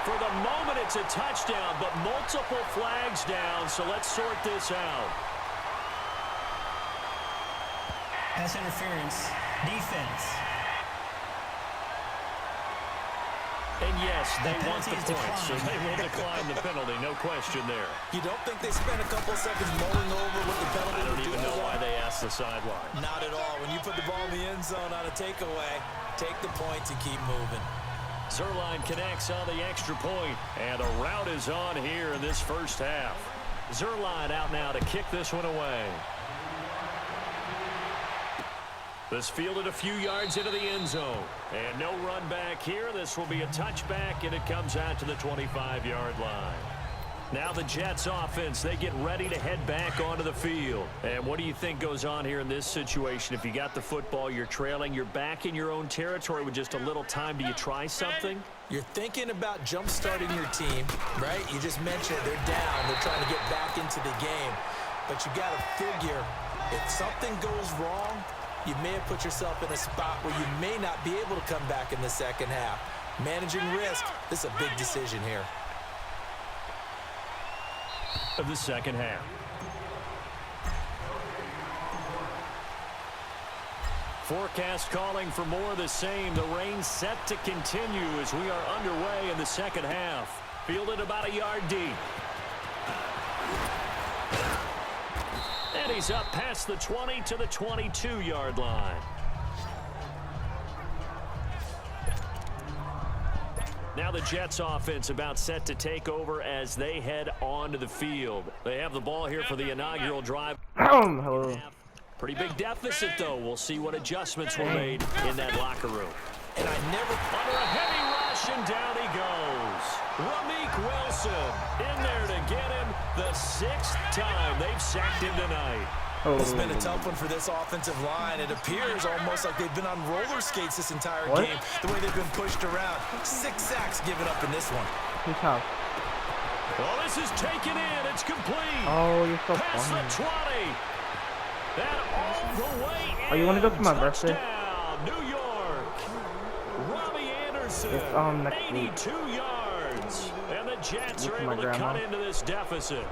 Speaker 1: For the moment, it's a touchdown, but multiple flags down. So let's sort this out.
Speaker 5: Pass interference. Defense.
Speaker 1: And yes, they want the points, so they will decline the penalty, no question there.
Speaker 2: You don't think they spent a couple seconds mulling over what the penalty
Speaker 1: I don't
Speaker 2: would do?
Speaker 1: even know why they asked the sideline.
Speaker 2: Not at all. When you put the ball in the end zone on a takeaway, take the points and keep moving.
Speaker 1: Zerline connects on the extra point, and the route is on here in this first half. Zerline out now to kick this one away. This fielded a few yards into the end zone. And no run back here. This will be a touchback, and it comes out to the 25-yard line. Now the Jets offense, they get ready to head back onto the field. And what do you think goes on here in this situation? If you got the football, you're trailing, you're back in your own territory with just a little time. Do you try something?
Speaker 2: You're thinking about jump-starting your team, right? You just mentioned it. They're down. They're trying to get back into the game. But you got to figure if something goes wrong, you may have put yourself in a spot where you may not be able to come back in the second half. Managing risk, this is a big decision here.
Speaker 1: Of the second half. Forecast calling for more of the same. The rain set to continue as we are underway in the second half. Fielded about a yard deep. And he's up past the 20 to the 22-yard line. Now the Jets offense about set to take over as they head onto the field. They have the ball here for the inaugural drive.
Speaker 3: Hello.
Speaker 1: Pretty big deficit, though. We'll see what adjustments were made in that locker room.
Speaker 2: And I never...
Speaker 1: Under a heavy rush, and down he goes. Ramik Wilson in there to get him the 6th time they've sacked him tonight.
Speaker 2: It's been a tough one for this offensive line. It appears almost like they've been on roller skates this entire game, the way they've been pushed around. 6 sacks given up in this one.
Speaker 3: Too tough.
Speaker 1: Well, this is taken in. It's complete.
Speaker 3: Oh, you're so
Speaker 1: Past
Speaker 3: funny.
Speaker 1: the 20. That all the way in.
Speaker 3: Oh, you want to go to my birthday?
Speaker 1: Touchdown, New York. Robbie Anderson,
Speaker 3: It's next week.
Speaker 1: 82 yards. And the Jets
Speaker 3: With
Speaker 1: are
Speaker 3: my
Speaker 1: able to
Speaker 3: grandma.
Speaker 1: cut into this deficit.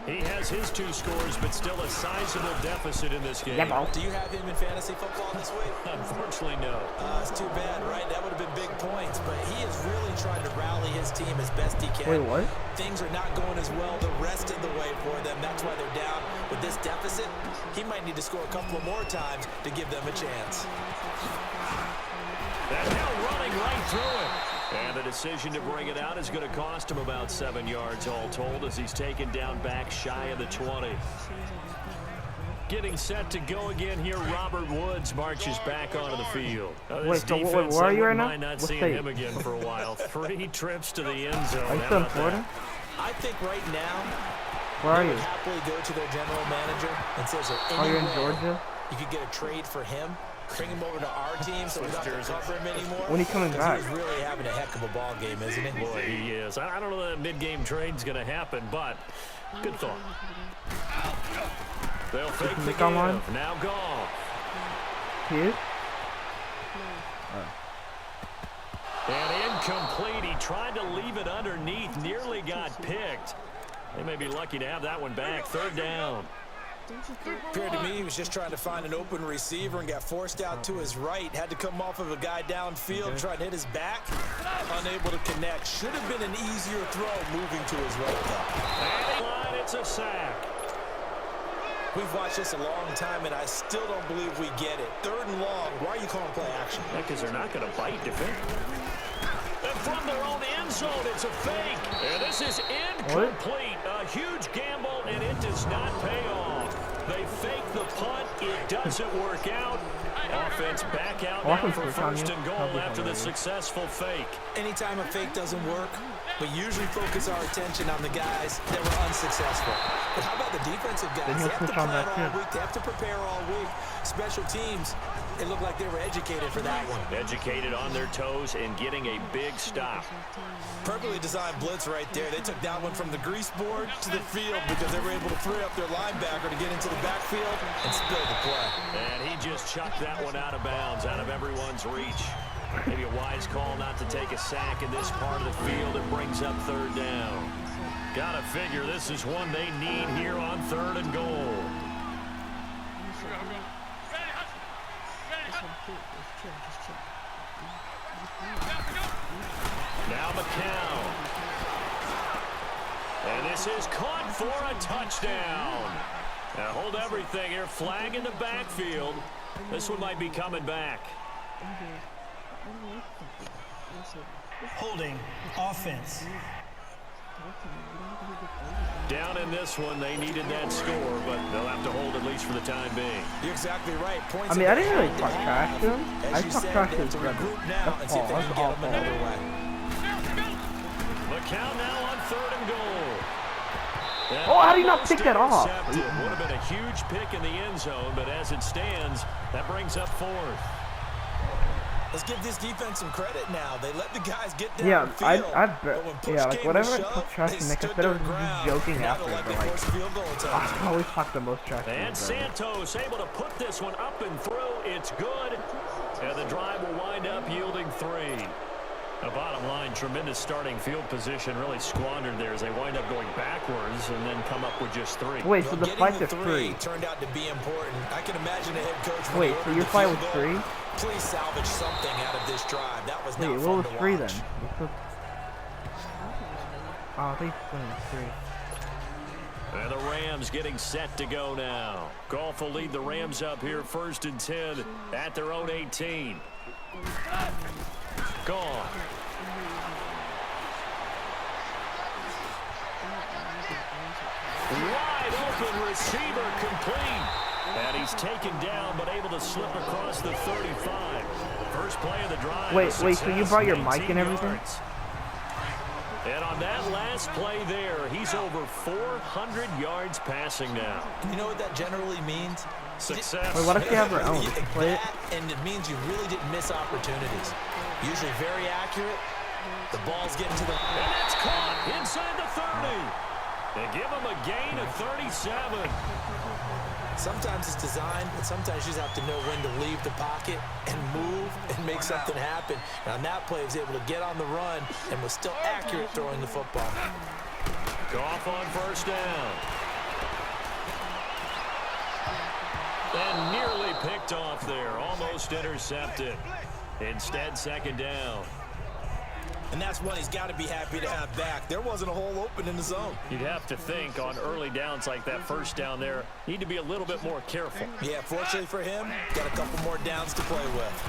Speaker 1: He has his 2 scores, but still a sizable deficit in this game.
Speaker 3: Yeah, bro.
Speaker 2: Do you have him in fantasy football this week?
Speaker 1: Unfortunately, no.
Speaker 2: It's too bad, right? That would have been big points, but he is really trying to rally his team as best he can.
Speaker 3: Wait, what?
Speaker 2: Things are not going as well the rest of the way for them. That's why they're down. With this deficit, he might need to score a couple of more times to give them a chance.
Speaker 1: And now running right through it. And the decision to bring it out is going to cost him about 7 yards all told as he's taken down back shy of the 20. Getting set to go again here, Robert Woods marches back onto the field.
Speaker 3: Wait, so where are you right now?
Speaker 1: Might not
Speaker 3: What
Speaker 1: seeing
Speaker 3: state?
Speaker 1: him again for a while. 3 trips to the end zone.
Speaker 3: Are you
Speaker 1: How
Speaker 3: still in
Speaker 1: about
Speaker 3: Florida?
Speaker 1: that?
Speaker 2: I think right now,
Speaker 3: Where are
Speaker 2: they
Speaker 3: you?
Speaker 2: would happily go to their general manager and say, is there
Speaker 3: Oh,
Speaker 2: any
Speaker 3: you're in
Speaker 2: way
Speaker 3: Georgia?
Speaker 2: you could get a trade for him? Bring him over to our team so we don't have to cover him anymore.
Speaker 3: When he coming back?
Speaker 2: He's really having a heck of a ball game, isn't he?
Speaker 1: Boy, he is. I don't know that mid-game trade's going to happen, but good thought. They'll fake the
Speaker 3: Nick online?
Speaker 1: give. Now gone.
Speaker 3: He is?
Speaker 1: And incomplete. He tried to leave it underneath. Nearly got picked. They may be lucky to have that one back. 3rd down.
Speaker 2: Appeared to me he was just trying to find an open receiver and got forced out to his right. Had to come off of a guy downfield, try to hit his back. Unable to connect. Should have been an easier throw moving to his right, though.
Speaker 1: And it's a sack.
Speaker 2: We've watched this a long time, and I still don't believe we get it. 3rd and long. Why are you calling play action?
Speaker 1: Because they're not going to bite defend. And from their own end zone, it's a fake. And this is incomplete. A huge gamble, and it does not pay off. They fake the punt. It doesn't work out. Offense back out now for 1st and goal after the successful fake.
Speaker 2: Anytime a fake doesn't work, we usually focus our attention on the guys that were unsuccessful. But how about the defensive guys? They have to plan all week. They have to prepare all week. Special teams, it looked like they were educated for that one.
Speaker 1: Educated on their toes and getting a big stop.
Speaker 2: Perfectly designed blitz right there. They took that one from the grease board to the field because they were able to free up their linebacker to get into the backfield and spill the play.
Speaker 1: And he just chucked that one out of bounds, out of everyone's reach. Maybe a wise call not to take a sack in this part of the field. It brings up 3rd down. Gotta figure this is one they need here on 3rd and goal. Now McCown. And this is caught for a touchdown. Now hold everything here. Flag in the backfield. This one might be coming back.
Speaker 5: Holding. Offense.
Speaker 2: Down in this one, they needed that score, but they'll have to hold at least for the time being. You're exactly right. Points
Speaker 3: I mean, I didn't really talk trash to him. I talked trash to his brother.
Speaker 2: That's all. That's all. Another way.
Speaker 1: McCown now on 3rd and goal.
Speaker 3: Oh, how do you not pick that off?
Speaker 1: Would have been a huge pick in the end zone, but as it stands, that brings up 4th.
Speaker 2: Let's give this defense some credit now. They let the guys get down
Speaker 3: Yeah,
Speaker 2: the field.
Speaker 3: like whatever I talk trash to Nick, I said I was just joking after, but like, I always talk the most trash to him.
Speaker 1: And Santos able to put this one up and through. It's good. And the drive will wind up yielding 3. The bottom line, tremendous starting field position, really squandered there as they wind up going backwards and then come up with just 3.
Speaker 3: Wait, so the fight is 3.
Speaker 2: Turned out to be important. I can imagine a head coach.
Speaker 3: Wait, so your fight was 3?
Speaker 2: Please salvage something out of this drive. That was not
Speaker 3: Wait,
Speaker 2: fun
Speaker 3: what was 3 then?
Speaker 2: watch.
Speaker 3: Oh, I think it was 3.
Speaker 1: And the Rams getting set to go now. Goff will lead the Rams up here 1st and 10 at their own 18. Gone. Wide open receiver complete. And he's taken down but able to slip across the 35. First play of the drive.
Speaker 3: Wait, so you brought your mic and everything?
Speaker 1: Yards. And on that last play there, he's over 400 yards passing now.
Speaker 2: You know what that generally means?
Speaker 1: Success.
Speaker 3: Wait, what if you have your own? Play it?
Speaker 2: And it means you really didn't miss opportunities. Usually very accurate. The ball's getting to the...
Speaker 1: And it's caught inside the 30. They give him a gain of 37.
Speaker 2: Sometimes it's designed, but sometimes you just have to know when to leave the pocket and move and make something happen. And on that play, he was able to get on the run and was still accurate throwing the football.
Speaker 1: Goff on first down. And nearly picked off there. Almost intercepted. Instead, second down.
Speaker 2: And that's one he's got to be happy to have back. There wasn't a hole open in the zone.
Speaker 1: You'd have to think on early downs like that first down there, need to be a little bit more careful.
Speaker 2: Yeah, fortunately for him, got a couple more downs to play with.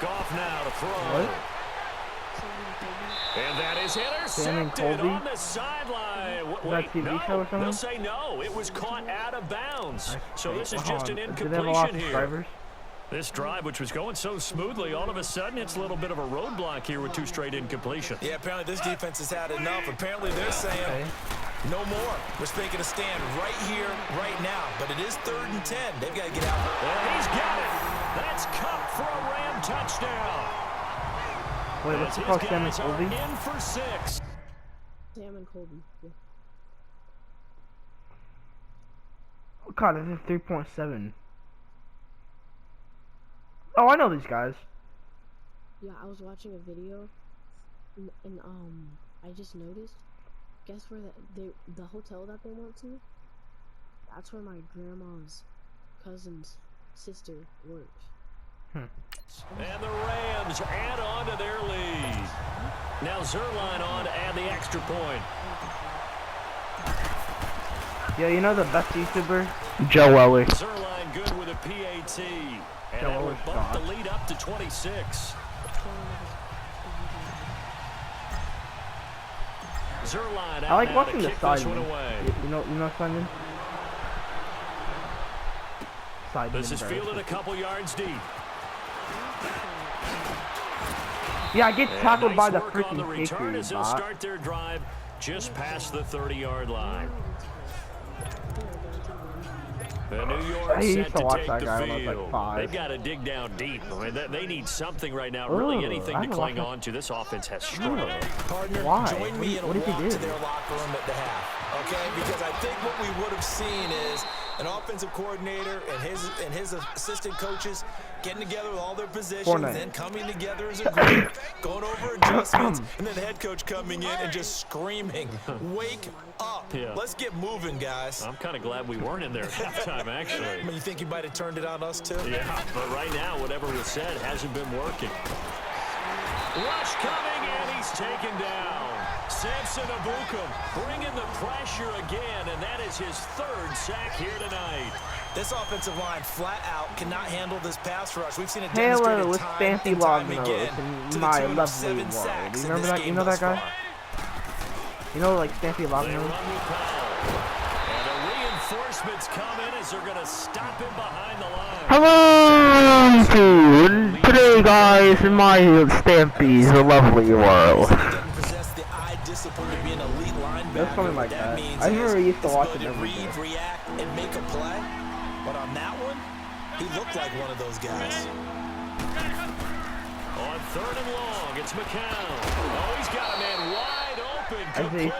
Speaker 1: Goff now to throw.
Speaker 3: What?
Speaker 1: And that is intercepted on the sideline. Wait,
Speaker 3: TV
Speaker 1: no,
Speaker 3: show or something?
Speaker 1: they'll say no. It was caught out of bounds. So this is just an
Speaker 3: Do they have a lot
Speaker 1: incompletion
Speaker 3: of
Speaker 1: here.
Speaker 3: drivers?
Speaker 1: This drive, which was going so smoothly, all of a sudden it's a little bit of a roadblock here with 2 straight incompletions.
Speaker 2: Yeah, apparently this defense has had enough. Apparently they're saying no more. We're taking a stand right here, right now. But it is 3rd and 10. They've got to get out.
Speaker 1: And he's got it. That's Cup for a Ram touchdown.
Speaker 3: Wait, what's it called? Sam and Colby?
Speaker 1: In for 6.
Speaker 6: Sam and Colby. Yeah.
Speaker 3: Oh, God, this is 3.7. Oh, I know these guys.
Speaker 6: Yeah, I was watching a video, and I just noticed. Guess where the hotel that they went to? That's where my grandma's cousin's sister works.
Speaker 1: And the Rams add on to their lead. Now Zerline on to add the extra point.
Speaker 3: Yeah, you know the best YouTuber? Joe Weller.
Speaker 1: Zerline good with a PAT. And that will bump the lead up to 26. Zerline out
Speaker 3: I like
Speaker 1: now
Speaker 3: watching
Speaker 1: to
Speaker 3: the
Speaker 1: kick
Speaker 3: side.
Speaker 1: this one away.
Speaker 3: You know Simon? Side.
Speaker 1: This is fielded a couple yards deep.
Speaker 3: Yeah, I get tackled by the
Speaker 1: Nice work on the
Speaker 3: freaking
Speaker 1: return
Speaker 3: kicker,
Speaker 1: as they'll
Speaker 3: bot.
Speaker 1: start their drive just past the 30-yard line. The New York
Speaker 3: I used
Speaker 1: set
Speaker 3: to
Speaker 1: to
Speaker 3: watch
Speaker 1: take
Speaker 3: that
Speaker 1: the
Speaker 3: guy when I was like
Speaker 1: field.
Speaker 3: 5.
Speaker 1: They've got to dig down deep. I mean, they need something right now, really
Speaker 3: Ooh,
Speaker 1: anything
Speaker 3: I
Speaker 1: to
Speaker 3: haven't
Speaker 1: cling
Speaker 3: watched
Speaker 1: on to. This offense has struggled.
Speaker 2: Partner,
Speaker 3: Why?
Speaker 2: join me in a
Speaker 3: What did he
Speaker 2: walk
Speaker 3: do?
Speaker 2: to their locker room at the half, okay? Because I think what we would have seen is an offensive coordinator and his assistant coaches getting together with all their positions,
Speaker 3: Fortnite.
Speaker 2: then coming together as a group, going over adjustments, and then the head coach coming in and just screaming, "Wake up!
Speaker 1: Yeah.
Speaker 2: Let's get moving, guys."
Speaker 1: I'm kind of glad we weren't in there at halftime, actually.
Speaker 2: I mean, you think you might have turned it on us too?
Speaker 1: Yeah, but right now, whatever was said hasn't been working. Rush coming, and he's taken down. Samson Abukum bringing the pressure again, and that is his 3rd sack here tonight.
Speaker 2: This offensive line flat out cannot handle this pass rush. We've seen it
Speaker 3: Hello,
Speaker 2: demonstrated
Speaker 3: with
Speaker 2: time
Speaker 3: fancy
Speaker 2: and
Speaker 3: log
Speaker 2: time
Speaker 3: notes
Speaker 2: again
Speaker 3: in
Speaker 2: to the
Speaker 3: my
Speaker 2: tune of
Speaker 3: lovely
Speaker 2: 7
Speaker 3: world.
Speaker 2: sacks
Speaker 3: You
Speaker 2: in
Speaker 3: remember
Speaker 2: this
Speaker 3: that?
Speaker 2: game
Speaker 3: You know that
Speaker 2: thus
Speaker 3: guy?
Speaker 2: far.
Speaker 3: You know, like fancy log
Speaker 1: They run
Speaker 3: notes?
Speaker 1: with Powell. And the reinforcements come in as they're going to stop him behind the line.
Speaker 3: Hello, today, guys, in my Stampy's lovely world.
Speaker 2: Doesn't possess the eye discipline to be an elite linebacker.
Speaker 3: That's something like
Speaker 2: What
Speaker 3: that.
Speaker 2: means
Speaker 3: I remember
Speaker 2: is
Speaker 3: I used to
Speaker 2: his
Speaker 3: watch
Speaker 2: ability
Speaker 3: it every
Speaker 2: read,
Speaker 3: day.
Speaker 2: react, and make a play. But on that one, he looked like one of those guys.
Speaker 1: On 3rd and long, it's McCown. Oh, he's got a man wide open.
Speaker 3: I
Speaker 1: Complete.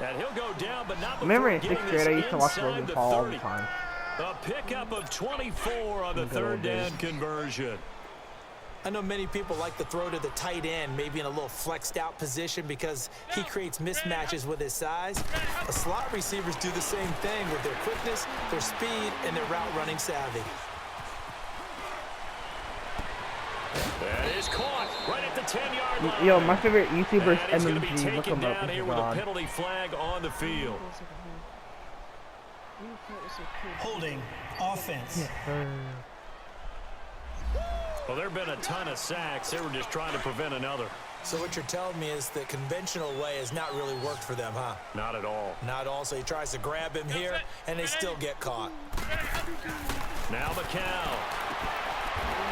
Speaker 1: And he'll go down, but not before
Speaker 3: Remember in
Speaker 1: getting
Speaker 3: 6th
Speaker 1: this
Speaker 3: grade, I used to watch
Speaker 1: inside
Speaker 3: Logan
Speaker 1: the
Speaker 3: Paul all the
Speaker 1: 30.
Speaker 3: time.
Speaker 1: A pickup of 24 on the
Speaker 3: Good old
Speaker 1: 3rd down
Speaker 3: days.
Speaker 1: conversion.
Speaker 2: I know many people like to throw to the tight end, maybe in a little flexed out position because he creates mismatches with his size. The slot receivers do the same thing with their quickness, their speed, and their route running savvy.
Speaker 1: That is caught right at the 10-yard line.
Speaker 3: Yo, my favorite YouTuber is
Speaker 1: And he's going to be
Speaker 3: MMG. Look
Speaker 1: taken
Speaker 3: him up.
Speaker 1: down
Speaker 3: Oh
Speaker 1: here
Speaker 3: my
Speaker 1: with a
Speaker 3: God.
Speaker 1: penalty flag on the field.
Speaker 5: Holding. Offense.
Speaker 1: Well, there have been a ton of sacks. They were just trying to prevent another.
Speaker 2: So what you're telling me is the conventional way has not really worked for them, huh?
Speaker 1: Not at all.
Speaker 2: Not all. So he tries to grab him here, and they still get caught.
Speaker 1: Now McCown.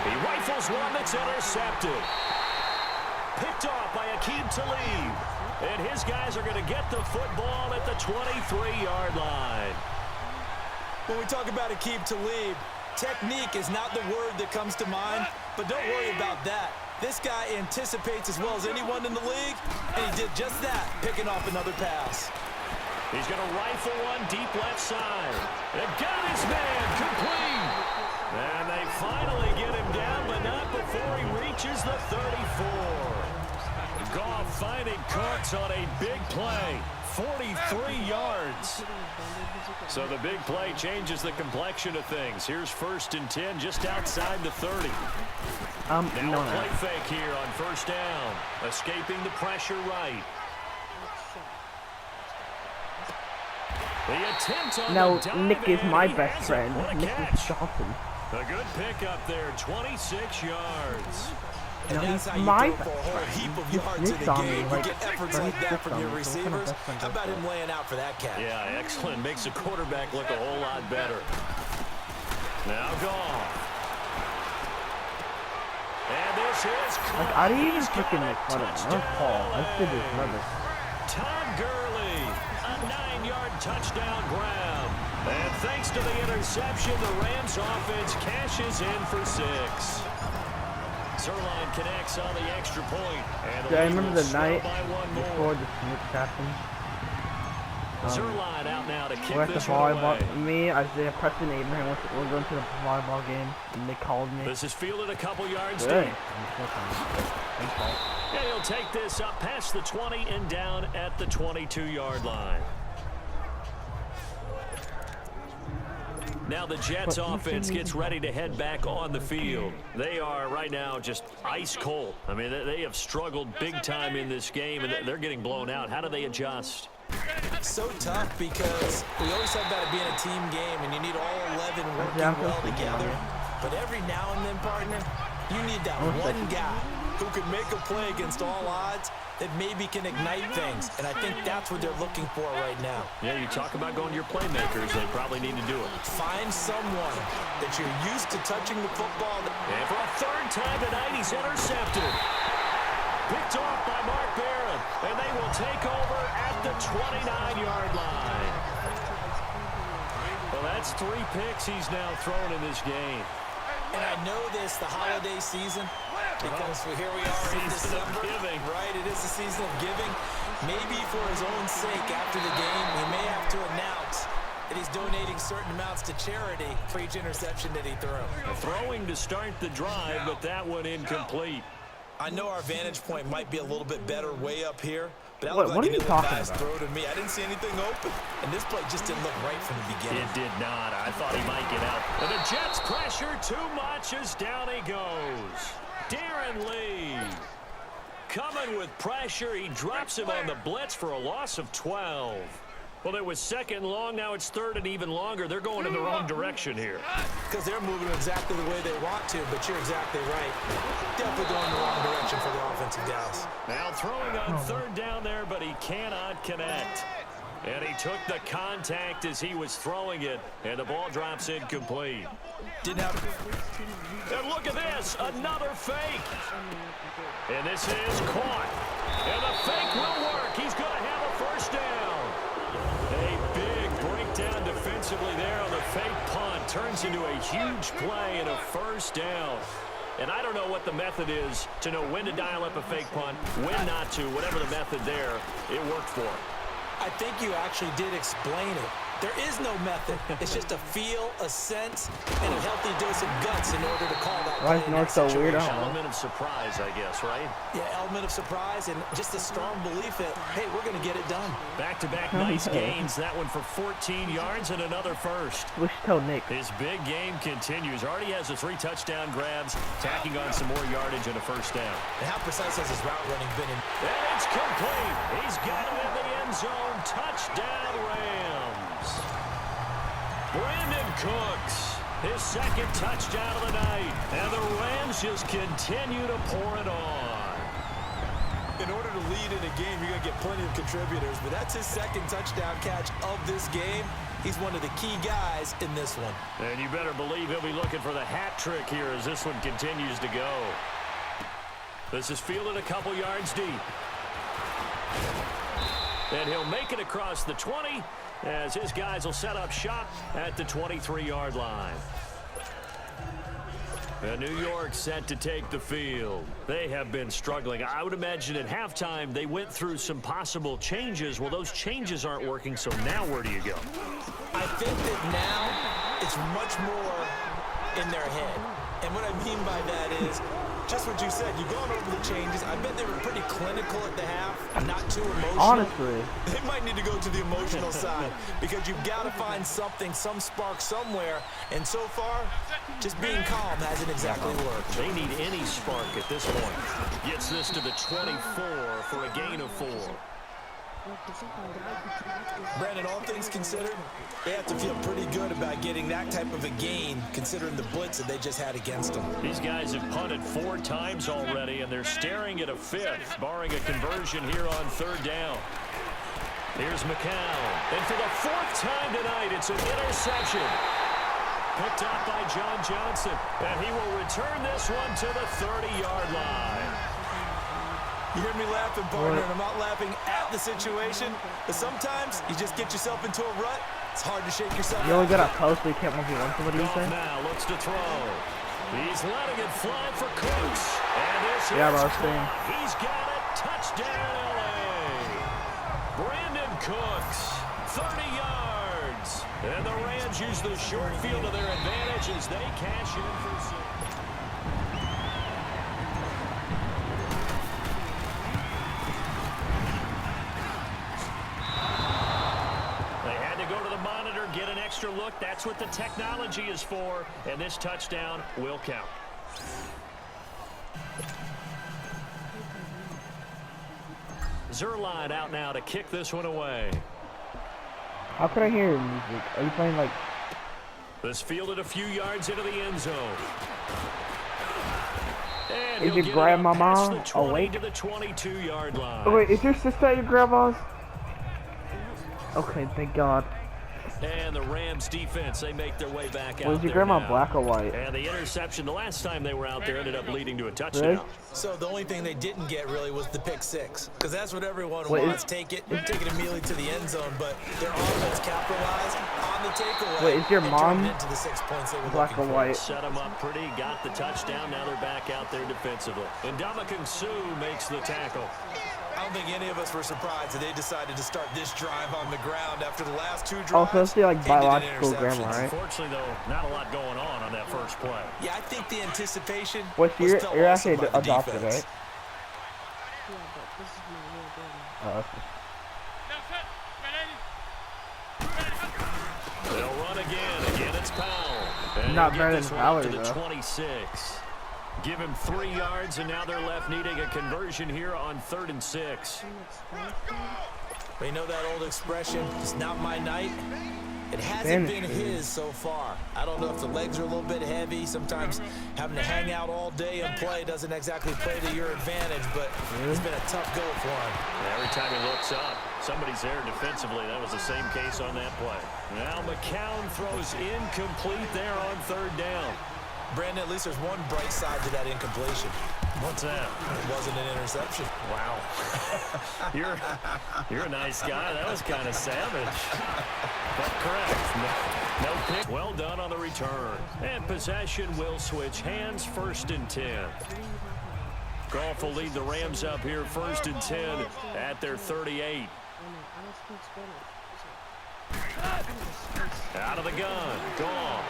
Speaker 1: He rifles one that's intercepted. Picked off by Aqib Talib. And his guys are going to get the football at the 23-yard line.
Speaker 2: When we talk about Aqib Talib, technique is not the word that comes to mind, but don't worry about that. This guy anticipates as well as anyone in the league, and he did just that, picking off another pass.
Speaker 1: He's going to rifle one deep left side. And got his man complete. And they finally get him down, but not before he reaches the 34. Goff finding Cox on a big play. 43 yards. So the big play changes the complexion of things. Here's 1st and 10 just outside the 30. Now a play fake here on 1st down. Escaping the pressure right. The attempt on
Speaker 3: now,
Speaker 1: the dive,
Speaker 3: Nick is my
Speaker 1: and he
Speaker 3: best
Speaker 1: has it.
Speaker 3: friend.
Speaker 1: What a
Speaker 3: Nick
Speaker 1: catch.
Speaker 3: is Johnson.
Speaker 1: A good pickup there, 26 yards.
Speaker 2: And
Speaker 3: No,
Speaker 2: that's
Speaker 3: he's
Speaker 2: how you
Speaker 3: my
Speaker 2: throw for a whole
Speaker 3: friend.
Speaker 2: heap of
Speaker 3: He
Speaker 2: yards in
Speaker 3: snitched
Speaker 2: the
Speaker 3: on me,
Speaker 2: game. You
Speaker 3: like,
Speaker 2: get efforts
Speaker 3: or he
Speaker 2: like that
Speaker 3: snitched
Speaker 2: from
Speaker 3: on
Speaker 2: your
Speaker 3: me, so what kind of
Speaker 2: receivers.
Speaker 3: best friend
Speaker 2: How
Speaker 3: is
Speaker 2: about
Speaker 3: that?
Speaker 2: him laying out for that catch?
Speaker 1: Yeah, excellent. Makes the quarterback look a whole lot better. Now Goff. And this is
Speaker 3: Like, I didn't even freaking make fun of him. That was Paul. I did his brother.
Speaker 1: Todd Gurley, a 9-yard touchdown grab. And thanks to the interception, the Rams offense cashes in for 6. Zerline connects on the extra point. And
Speaker 3: Yeah, I
Speaker 1: lead
Speaker 3: remember
Speaker 1: will
Speaker 3: the
Speaker 1: swell
Speaker 3: night
Speaker 1: by one
Speaker 3: before
Speaker 1: more.
Speaker 3: the snitch happened.
Speaker 1: Zerline out now to kick
Speaker 3: We're at the
Speaker 1: this one
Speaker 3: volleyball.
Speaker 1: away.
Speaker 3: Me, Isaiah, Preston, Abraham, we're going to the volleyball game, and they called me.
Speaker 1: This is fielded a couple yards
Speaker 3: Hey.
Speaker 1: deep. And he'll take this up past the 20 and down at the 22-yard line. Now the Jets offense gets ready to head back on the field. They are right now just ice cold. I mean, they have struggled big time in this game, and they're getting blown out. How do they adjust?
Speaker 2: So tough because we always talk about it being a team game and you need all 11 working well together. But every now and then, partner, you need that one guy who can make a play against all odds that maybe can ignite things. And I think that's what they're looking for right now.
Speaker 1: Yeah, you talk about going to your playmakers. They probably need to do it.
Speaker 2: Find someone that you're used to touching the football.
Speaker 1: And for a 3rd time tonight, he's intercepted. Picked off by Mark Barron. And they will take over at the 29-yard line. Well, that's 3 picks he's now thrown in this game.
Speaker 2: And I know this, the holiday season, because here we are in December.
Speaker 1: Giving.
Speaker 2: Right, it is the season of giving. Maybe for his own sake after the game, he may have to announce that he's donating certain amounts to charity for each interception that he threw.
Speaker 1: Throwing to start the drive, but that one incomplete.
Speaker 2: I know our vantage point might be a little bit better way up here, but that
Speaker 3: What
Speaker 2: looked like
Speaker 3: are you
Speaker 2: an
Speaker 3: talking
Speaker 2: ill-advised
Speaker 3: about?
Speaker 2: throw to me. I didn't see anything open, and this play just didn't look right from the beginning.
Speaker 1: It did not. I thought he might get out. And the Jets pressure too much as down he goes. Darren Lee coming with pressure. He drops him on the blitz for a loss of 12. Well, it was 2nd and long. Now it's 3rd and even longer. They're going in the wrong direction here.
Speaker 2: Because they're moving exactly the way they want to, but you're exactly right. Definitely going in the wrong direction for the offensive guys.
Speaker 1: Now throwing on 3rd down there, but he cannot connect. And he took the contact as he was throwing it, and the ball drops incomplete.
Speaker 2: Didn't have...
Speaker 1: And look at this, another fake. And this is caught. And the fake will work. He's going to have a 1st down. A big breakdown defensively there on the fake punt. Turns into a huge play and a 1st down. And I don't know what the method is to know when to dial up a fake punt, when not to, whatever the method there, it worked for him.
Speaker 2: I think you actually did explain it. There is no method. It's just a feel, a sense, and a healthy dose of guts in order to call that
Speaker 3: Why
Speaker 2: play
Speaker 3: is
Speaker 2: in
Speaker 3: North
Speaker 2: that
Speaker 3: so weird?
Speaker 2: situation.
Speaker 1: Element of surprise, I guess, right?
Speaker 2: Yeah, element of surprise and just a strong belief that, hey, we're going to get it done.
Speaker 1: Back-to-back nice gains. That one for 14 yards and another 1st.
Speaker 3: Wish tell Nick.
Speaker 1: His big game continues. Already has the 3 touchdown grabs, tacking on some more yardage and a 1st down.
Speaker 2: And how precise has his route running been?
Speaker 1: And it's complete. He's got it in the end zone. Touchdown, Rams. Brandon Cooks, his 2nd touchdown of the night. And the Rams just continue to pour it on.
Speaker 2: In order to lead in a game, you're going to get plenty of contributors, but that's his 2nd touchdown catch of this game. He's one of the key guys in this one.
Speaker 1: And you better believe he'll be looking for the hat trick here as this one continues to go. This is fielded a couple yards deep. And he'll make it across the 20 as his guys will set up shop at the 23-yard line. And New York set to take the field. They have been struggling. I would imagine at halftime they went through some possible changes. Well, those changes aren't working, so now where do you go?
Speaker 2: I think that now it's much more in their head. And what I mean by that is just what you said. You've gone over the changes. I bet they were pretty clinical at the half, not too emotional.
Speaker 3: Honestly.
Speaker 2: They might need to go to the emotional side because you've got to find something, some spark somewhere. And so far, just being calm hasn't exactly worked.
Speaker 1: They need any spark at this point. Gets this to the 24 for a gain of 4.
Speaker 2: Brandon, all things considered, they have to feel pretty good about getting that type of a gain considering the blitz that they just had against them.
Speaker 1: These guys have punted 4 times already, and they're staring at a 5th, barring a conversion here on 3rd down. Here's McCown. And for the 4th time tonight, it's an interception. Picked up by John Johnson, and he will return this one to the 30-yard line.
Speaker 2: You hear me laughing, partner, and I'm not laughing at the situation, but sometimes you just get yourself into a rut. It's hard to shake yourself
Speaker 3: You only
Speaker 2: out.
Speaker 3: got a post, so you can't 1v1 somebody, you say?
Speaker 1: Now looks to throw. He's letting it fly for Cooks. And this
Speaker 3: Yeah,
Speaker 1: is
Speaker 3: bro,
Speaker 1: caught. He's got it. Touchdown, LA. Brandon Cooks, 30 yards. And the Rams use the short field to their advantage as they cash in for 6. Get an extra look. That's what the technology is for, and this touchdown will count. Zerline out now to kick this one away.
Speaker 3: How could I hear your music? Are you playing like...
Speaker 1: This fielded a few yards into the end zone. And
Speaker 3: Is
Speaker 1: he'll
Speaker 3: your
Speaker 1: get it
Speaker 3: grandmama
Speaker 1: up past the 20
Speaker 3: awake?
Speaker 1: to the 22-yard line.
Speaker 3: Oh, wait, is your sister at your grandma's? Okay, thank God.
Speaker 1: And the Rams defense, they make their way back out
Speaker 3: Was your
Speaker 1: there
Speaker 3: grandma
Speaker 1: now.
Speaker 3: black or white?
Speaker 1: And the interception the last time they were out there ended up leading to a touchdown.
Speaker 3: Really?
Speaker 2: So the only thing they didn't get really was the pick 6, because that's what everyone
Speaker 3: Wait,
Speaker 2: wants. Take it immediately to the end zone, but their offense capitalized on the takeaway.
Speaker 3: Wait, is your
Speaker 2: and
Speaker 3: mom
Speaker 2: turned it into the 6 points they were
Speaker 3: black or
Speaker 2: looking for.
Speaker 3: white?
Speaker 1: Set them up pretty, got the touchdown. Now they're back out there defensively. And Ndamukong Suh makes the tackle.
Speaker 2: I don't think any of us were surprised that they decided to start this drive on the ground after the last 2 drives.
Speaker 3: Oh, so it's like
Speaker 2: ended in
Speaker 3: biological grandma,
Speaker 2: interceptions.
Speaker 3: right?
Speaker 1: Unfortunately, though, not a lot going on that first play.
Speaker 2: Yeah, I think the anticipation
Speaker 3: Wait, so
Speaker 2: was
Speaker 3: you're
Speaker 2: felt
Speaker 3: actually
Speaker 2: also by the
Speaker 3: adopted,
Speaker 2: defense.
Speaker 3: right?
Speaker 6: Yeah, but this is my real grandma.
Speaker 3: Oh, okay.
Speaker 1: They'll run again. Again, it's Powell. And
Speaker 3: Not
Speaker 1: he'll
Speaker 3: better
Speaker 1: get this
Speaker 3: than
Speaker 1: one up to
Speaker 3: Fowler,
Speaker 1: the
Speaker 3: though.
Speaker 1: 26. Give him 3 yards, and now they're left needing a conversion here on 3rd and 6.
Speaker 2: But you know that old expression, it's not my night? It hasn't been his so far. I don't know if the legs are a little bit heavy. Sometimes having to hang out all day and play doesn't exactly play to your advantage, but it's been a tough go for him.
Speaker 1: Every time he looks up, somebody's there defensively. That was the same case on that play. Now McCown throws incomplete there on 3rd down.
Speaker 2: Brandon, at least there's one bright side to that incompletion.
Speaker 1: What's that?
Speaker 2: It wasn't an interception.
Speaker 1: Wow. You're a nice guy. That was kind of savage. But correct. No pick. Well done on the return. And possession will switch hands. 1st and 10. Goff will lead the Rams up here 1st and 10 at their 38. Out of the gun. Goff.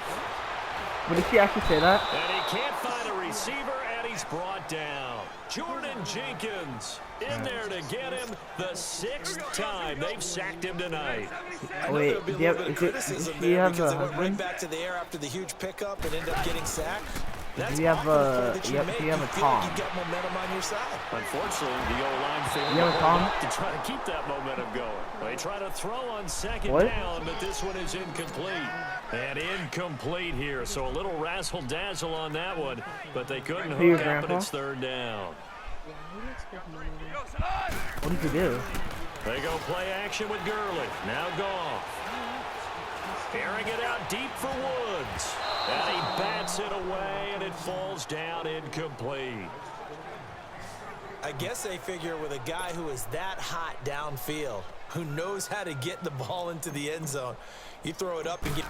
Speaker 3: But did she actually say that?
Speaker 1: And he can't find a receiver, and he's brought down. Jordan Jenkins in there to get him the 6th time they've sacked him tonight.
Speaker 2: I know
Speaker 3: Wait,
Speaker 2: there'll be a
Speaker 3: do you
Speaker 2: little
Speaker 3: have-
Speaker 2: bit of
Speaker 3: is it-
Speaker 2: criticism
Speaker 3: does she
Speaker 2: there
Speaker 3: have
Speaker 2: because
Speaker 3: a
Speaker 2: they went right
Speaker 3: husband?
Speaker 2: back to the air after the huge pickup and ended up getting sacked. That's
Speaker 3: Do you have
Speaker 2: often a play
Speaker 3: a-
Speaker 2: that
Speaker 3: you have-
Speaker 2: make.
Speaker 3: do you have a
Speaker 2: feel like
Speaker 3: Tom?
Speaker 2: you've got momentum on your side.
Speaker 1: Unfortunately, the O-line failed
Speaker 3: You have a
Speaker 1: to
Speaker 3: Tom?
Speaker 1: hold up to try to keep that momentum going. They try to throw on 2nd
Speaker 3: What?
Speaker 1: down, but this one is incomplete. And incomplete here, so a little razzle-dazzle on that one, but they couldn't
Speaker 3: Who, your
Speaker 1: hook up, and
Speaker 3: grandpa?
Speaker 1: it's 3rd down.
Speaker 3: What did you do?
Speaker 1: They go play action with Gurley. Now Goff. Airing it out deep for Woods. And he bats it away, and it falls down incomplete.
Speaker 2: I guess they figure with a guy who is that hot downfield, who knows how to get the ball into the end zone, you throw it up and get...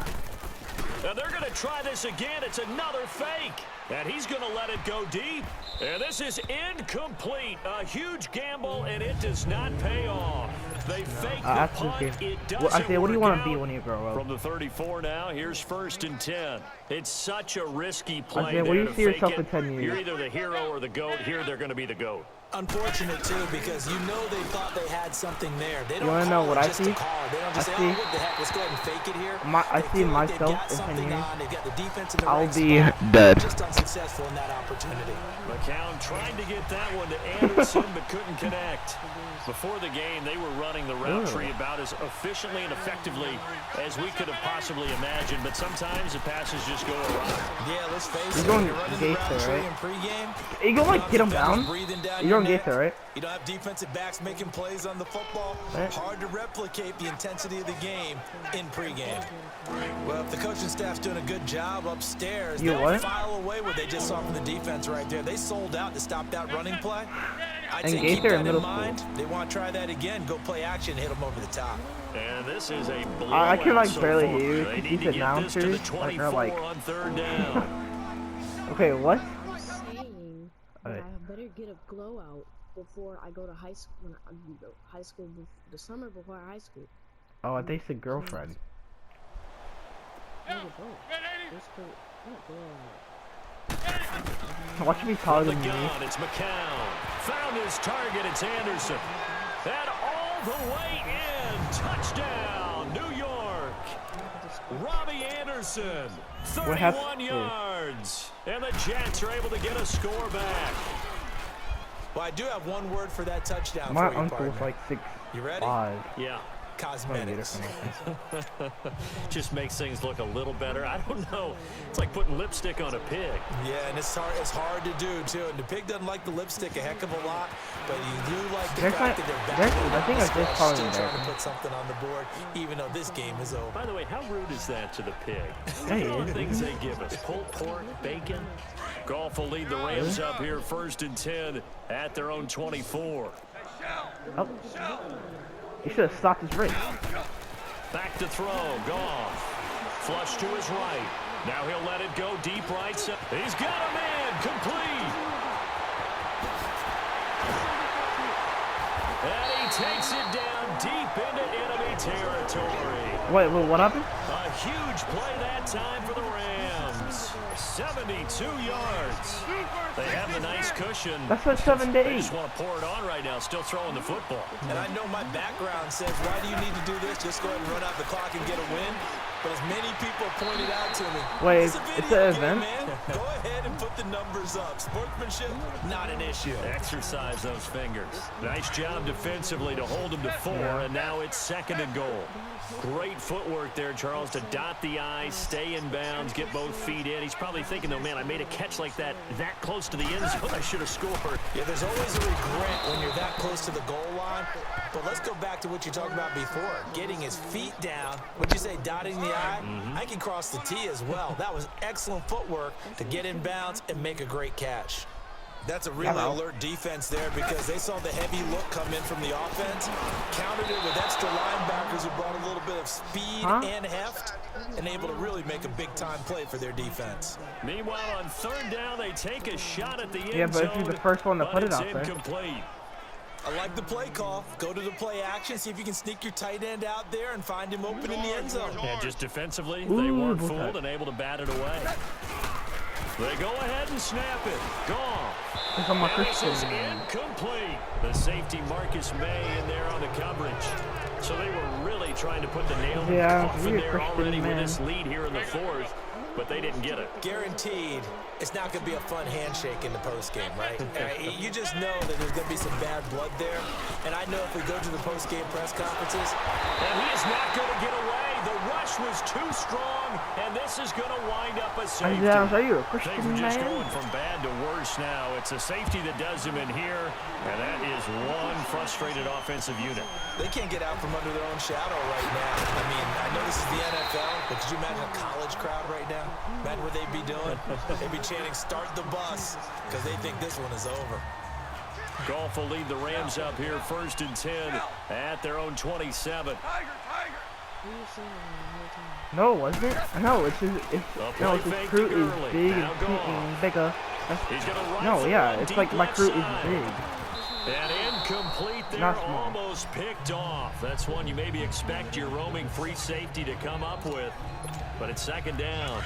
Speaker 1: Now they're going to try this again. It's another fake. And he's going to let it go deep. And this is incomplete. A huge gamble, and it does not pay off. They fake the
Speaker 3: After this
Speaker 1: punt.
Speaker 3: game.
Speaker 1: It
Speaker 3: Well,
Speaker 1: doesn't
Speaker 3: Isaiah, what do you
Speaker 1: work
Speaker 3: want to be
Speaker 1: out.
Speaker 3: when you grow up?
Speaker 1: From the 34 now, here's 1st and 10. It's such a risky play
Speaker 3: Isaiah,
Speaker 1: there
Speaker 3: where do you
Speaker 1: to
Speaker 3: see
Speaker 1: fake
Speaker 3: yourself
Speaker 1: it.
Speaker 3: in 10 years?
Speaker 1: You're either the hero or the GOAT. Here, they're going to be the GOAT.
Speaker 2: Unfortunate, too, because you know they thought they had something there. They don't
Speaker 3: You want to know
Speaker 2: call
Speaker 3: what
Speaker 2: it
Speaker 3: I
Speaker 2: just
Speaker 3: see?
Speaker 2: to call it. They don't just say,
Speaker 3: see,
Speaker 2: oh, what the heck, let's go ahead and fake it here.
Speaker 3: I
Speaker 2: They
Speaker 3: see
Speaker 2: feel like they've
Speaker 3: myself
Speaker 2: got
Speaker 3: in 10
Speaker 2: something
Speaker 3: years.
Speaker 2: on. They've got the defense in the
Speaker 3: I'll
Speaker 2: right
Speaker 3: be
Speaker 2: spot.
Speaker 3: dead.
Speaker 2: Just unsuccessful in that opportunity.
Speaker 1: McCown tried to get that one to Anderson, but couldn't connect. Before the game, they were running the route tree about as efficiently and effectively as we could have possibly imagined, but sometimes the passes just go awry.
Speaker 2: Yeah, let's face
Speaker 3: You're
Speaker 2: it.
Speaker 3: going
Speaker 2: When you're running the
Speaker 3: Gates
Speaker 2: route
Speaker 3: there,
Speaker 2: tree
Speaker 3: right?
Speaker 2: in pregame,
Speaker 3: You gonna like get him down?
Speaker 2: breathing down
Speaker 3: You're
Speaker 2: your
Speaker 3: gonna get
Speaker 2: neck.
Speaker 3: there, right?
Speaker 2: You don't have defensive backs making plays on the football.
Speaker 3: Right.
Speaker 2: Hard to replicate the intensity of the game in pregame. Well, if the coaching staff's doing a good job upstairs,
Speaker 3: You
Speaker 2: they'll
Speaker 3: what?
Speaker 2: file away what they just saw from the defense right there. They sold out to stop that running play. I'd
Speaker 3: And
Speaker 2: say
Speaker 3: Gaither
Speaker 2: keep
Speaker 3: in
Speaker 2: that in
Speaker 3: middle
Speaker 2: mind. They want to try that again. Go play action, hit them over the top.
Speaker 1: And this is a
Speaker 3: I can like
Speaker 1: blowout
Speaker 3: barely
Speaker 1: so far.
Speaker 3: hear you
Speaker 1: They
Speaker 3: because
Speaker 1: need
Speaker 3: these
Speaker 1: to get this to the
Speaker 3: announcers like,
Speaker 1: 24
Speaker 3: are like,
Speaker 1: on 3rd down.
Speaker 3: okay, what?
Speaker 6: I'm saying that
Speaker 3: Alright.
Speaker 6: I better get a glow out before I go to high school. When I go to high school, the summer before high school.
Speaker 3: Oh, I think it's a girlfriend.
Speaker 6: I need a glow. Let's go. I want a glow out.
Speaker 3: Watch me taller
Speaker 1: The
Speaker 3: than me.
Speaker 1: gun, it's McCown. Found his target, it's Anderson. And all the way in. Touchdown, New York. Robbie Anderson,
Speaker 3: What happened?
Speaker 1: 31 yards. And the Jets are able to get a score back.
Speaker 2: Well, I do have one word for that touchdown
Speaker 3: My
Speaker 2: for you,
Speaker 3: uncle's
Speaker 2: partner.
Speaker 3: like
Speaker 2: You ready?
Speaker 3: 6'5".
Speaker 1: Yeah.
Speaker 2: Cosmetics.
Speaker 1: Just makes things look a little better. I don't know. It's like putting lipstick on a pig.
Speaker 2: Yeah, and it's hard to do, too. And the pig doesn't like the lipstick a heck of a lot, but you do like the
Speaker 3: There's
Speaker 2: fact
Speaker 3: not-
Speaker 2: that they're back
Speaker 3: there's-
Speaker 2: with
Speaker 3: I think
Speaker 2: the
Speaker 3: I just
Speaker 2: scratch,
Speaker 3: called
Speaker 2: still
Speaker 3: him
Speaker 2: trying to
Speaker 3: that.
Speaker 2: put something on the board, even though this game is over.
Speaker 1: By the way, how rude is that to the pig?
Speaker 3: Hey,
Speaker 1: All the
Speaker 3: it
Speaker 1: things they give us. Pulled pork, bacon. Golf will lead the Rams up here 1st and 10 at their own 24.
Speaker 3: Oh. You should have stopped his race.
Speaker 1: Back to throw, Goff. Flush to his right. Now he'll let it go deep right. He's got a man, complete. And he takes it down deep into enemy territory.
Speaker 3: Wait, what happened?
Speaker 1: A huge play that time for the Rams. 72 yards. They have the nice cushion.
Speaker 3: That's like 7 to
Speaker 1: They
Speaker 3: 8.
Speaker 1: just want to pour it on right now, still throwing the football.
Speaker 2: And I know my background says, why do you need to do this? Just go ahead and run out the clock and get a win. But as many people pointed out to me,
Speaker 3: Wait,
Speaker 2: it's a
Speaker 3: it's
Speaker 2: video
Speaker 3: an
Speaker 2: game,
Speaker 3: event?
Speaker 2: man. Go ahead and put the numbers up. Sportsmanship, not an issue.
Speaker 1: Exercise those fingers. Nice job defensively to hold him to 4, and now it's 2nd and goal. Great footwork there, Charles, to dot the I's, stay in bounds, get both feet in. He's probably thinking, though, man, I made a catch like that close to the end zone. I should have scored.
Speaker 2: Yeah, there's always a regret when you're that close to the goal line. But let's go back to what you talked about before. Getting his feet down. What'd you say, dotting the I? I can cross the T as well. That was excellent footwork to get in bounds and make a great catch. That's a really alert defense there because they saw the heavy look come in from the offense, countered it with extra linebackers who brought a little bit of speed and heft, and able to really make a big-time play for their defense.
Speaker 1: Meanwhile, on 3rd down, they take a shot at the end
Speaker 3: Yeah, but if
Speaker 1: zone,
Speaker 3: you're the first one to put it
Speaker 1: it's
Speaker 3: out there.
Speaker 1: incomplete.
Speaker 2: I like the play call. Go to the play action, see if you can sneak your tight end out there and find him open in the end zone.
Speaker 1: And just defensively,
Speaker 3: Ooh,
Speaker 1: they weren't
Speaker 3: bullseye.
Speaker 1: fooled and able to bat it away. They go ahead and snap it. Gone.
Speaker 3: It's on my
Speaker 1: And this is
Speaker 3: Christian.
Speaker 1: incomplete. The safety Marcus May in there on the coverage. So they were really trying to put the nail in the
Speaker 3: Yeah,
Speaker 1: coffin
Speaker 3: you're a
Speaker 1: there
Speaker 3: Christian
Speaker 1: already with
Speaker 3: man.
Speaker 1: this lead here in the 4th, but they didn't get it.
Speaker 2: Guaranteed, it's not going to be a fun handshake in the postgame, right? You just know that there's going to be some bad blood there. And I know if we go to the postgame press conferences,
Speaker 1: And he is not going to get away. The rush was too strong, and this is going to wind up a safety.
Speaker 3: Yeah, are you a
Speaker 1: Things
Speaker 3: Christian
Speaker 1: are just
Speaker 3: man?
Speaker 1: going from bad to worse now. It's a safety that does him in here, and that is one frustrated offensive unit.
Speaker 2: they can't get out from under their own shadow right now. I mean, I know this is the NFL, but could you imagine a college crowd right now? Imagine what they'd be doing. They'd be chanting, start the bus, because they think this one is over.
Speaker 1: Golf will lead the Rams up here 1st and 10 at their own 27.
Speaker 6: What are you saying the whole time?
Speaker 3: No, wasn't it? No, it's his. No, it's his
Speaker 1: fake
Speaker 3: crew
Speaker 1: to
Speaker 3: is
Speaker 1: Gurley.
Speaker 3: big
Speaker 1: Now
Speaker 3: and bigger. That's,
Speaker 1: He's going to rifle
Speaker 3: no, yeah,
Speaker 1: one
Speaker 3: it's
Speaker 1: deep
Speaker 3: like my
Speaker 1: left
Speaker 3: crew is
Speaker 1: side.
Speaker 3: big.
Speaker 1: And Incomplete there,
Speaker 3: Not small.
Speaker 1: almost picked off. That's one you maybe expect your roaming free safety to come up with. But it's second down.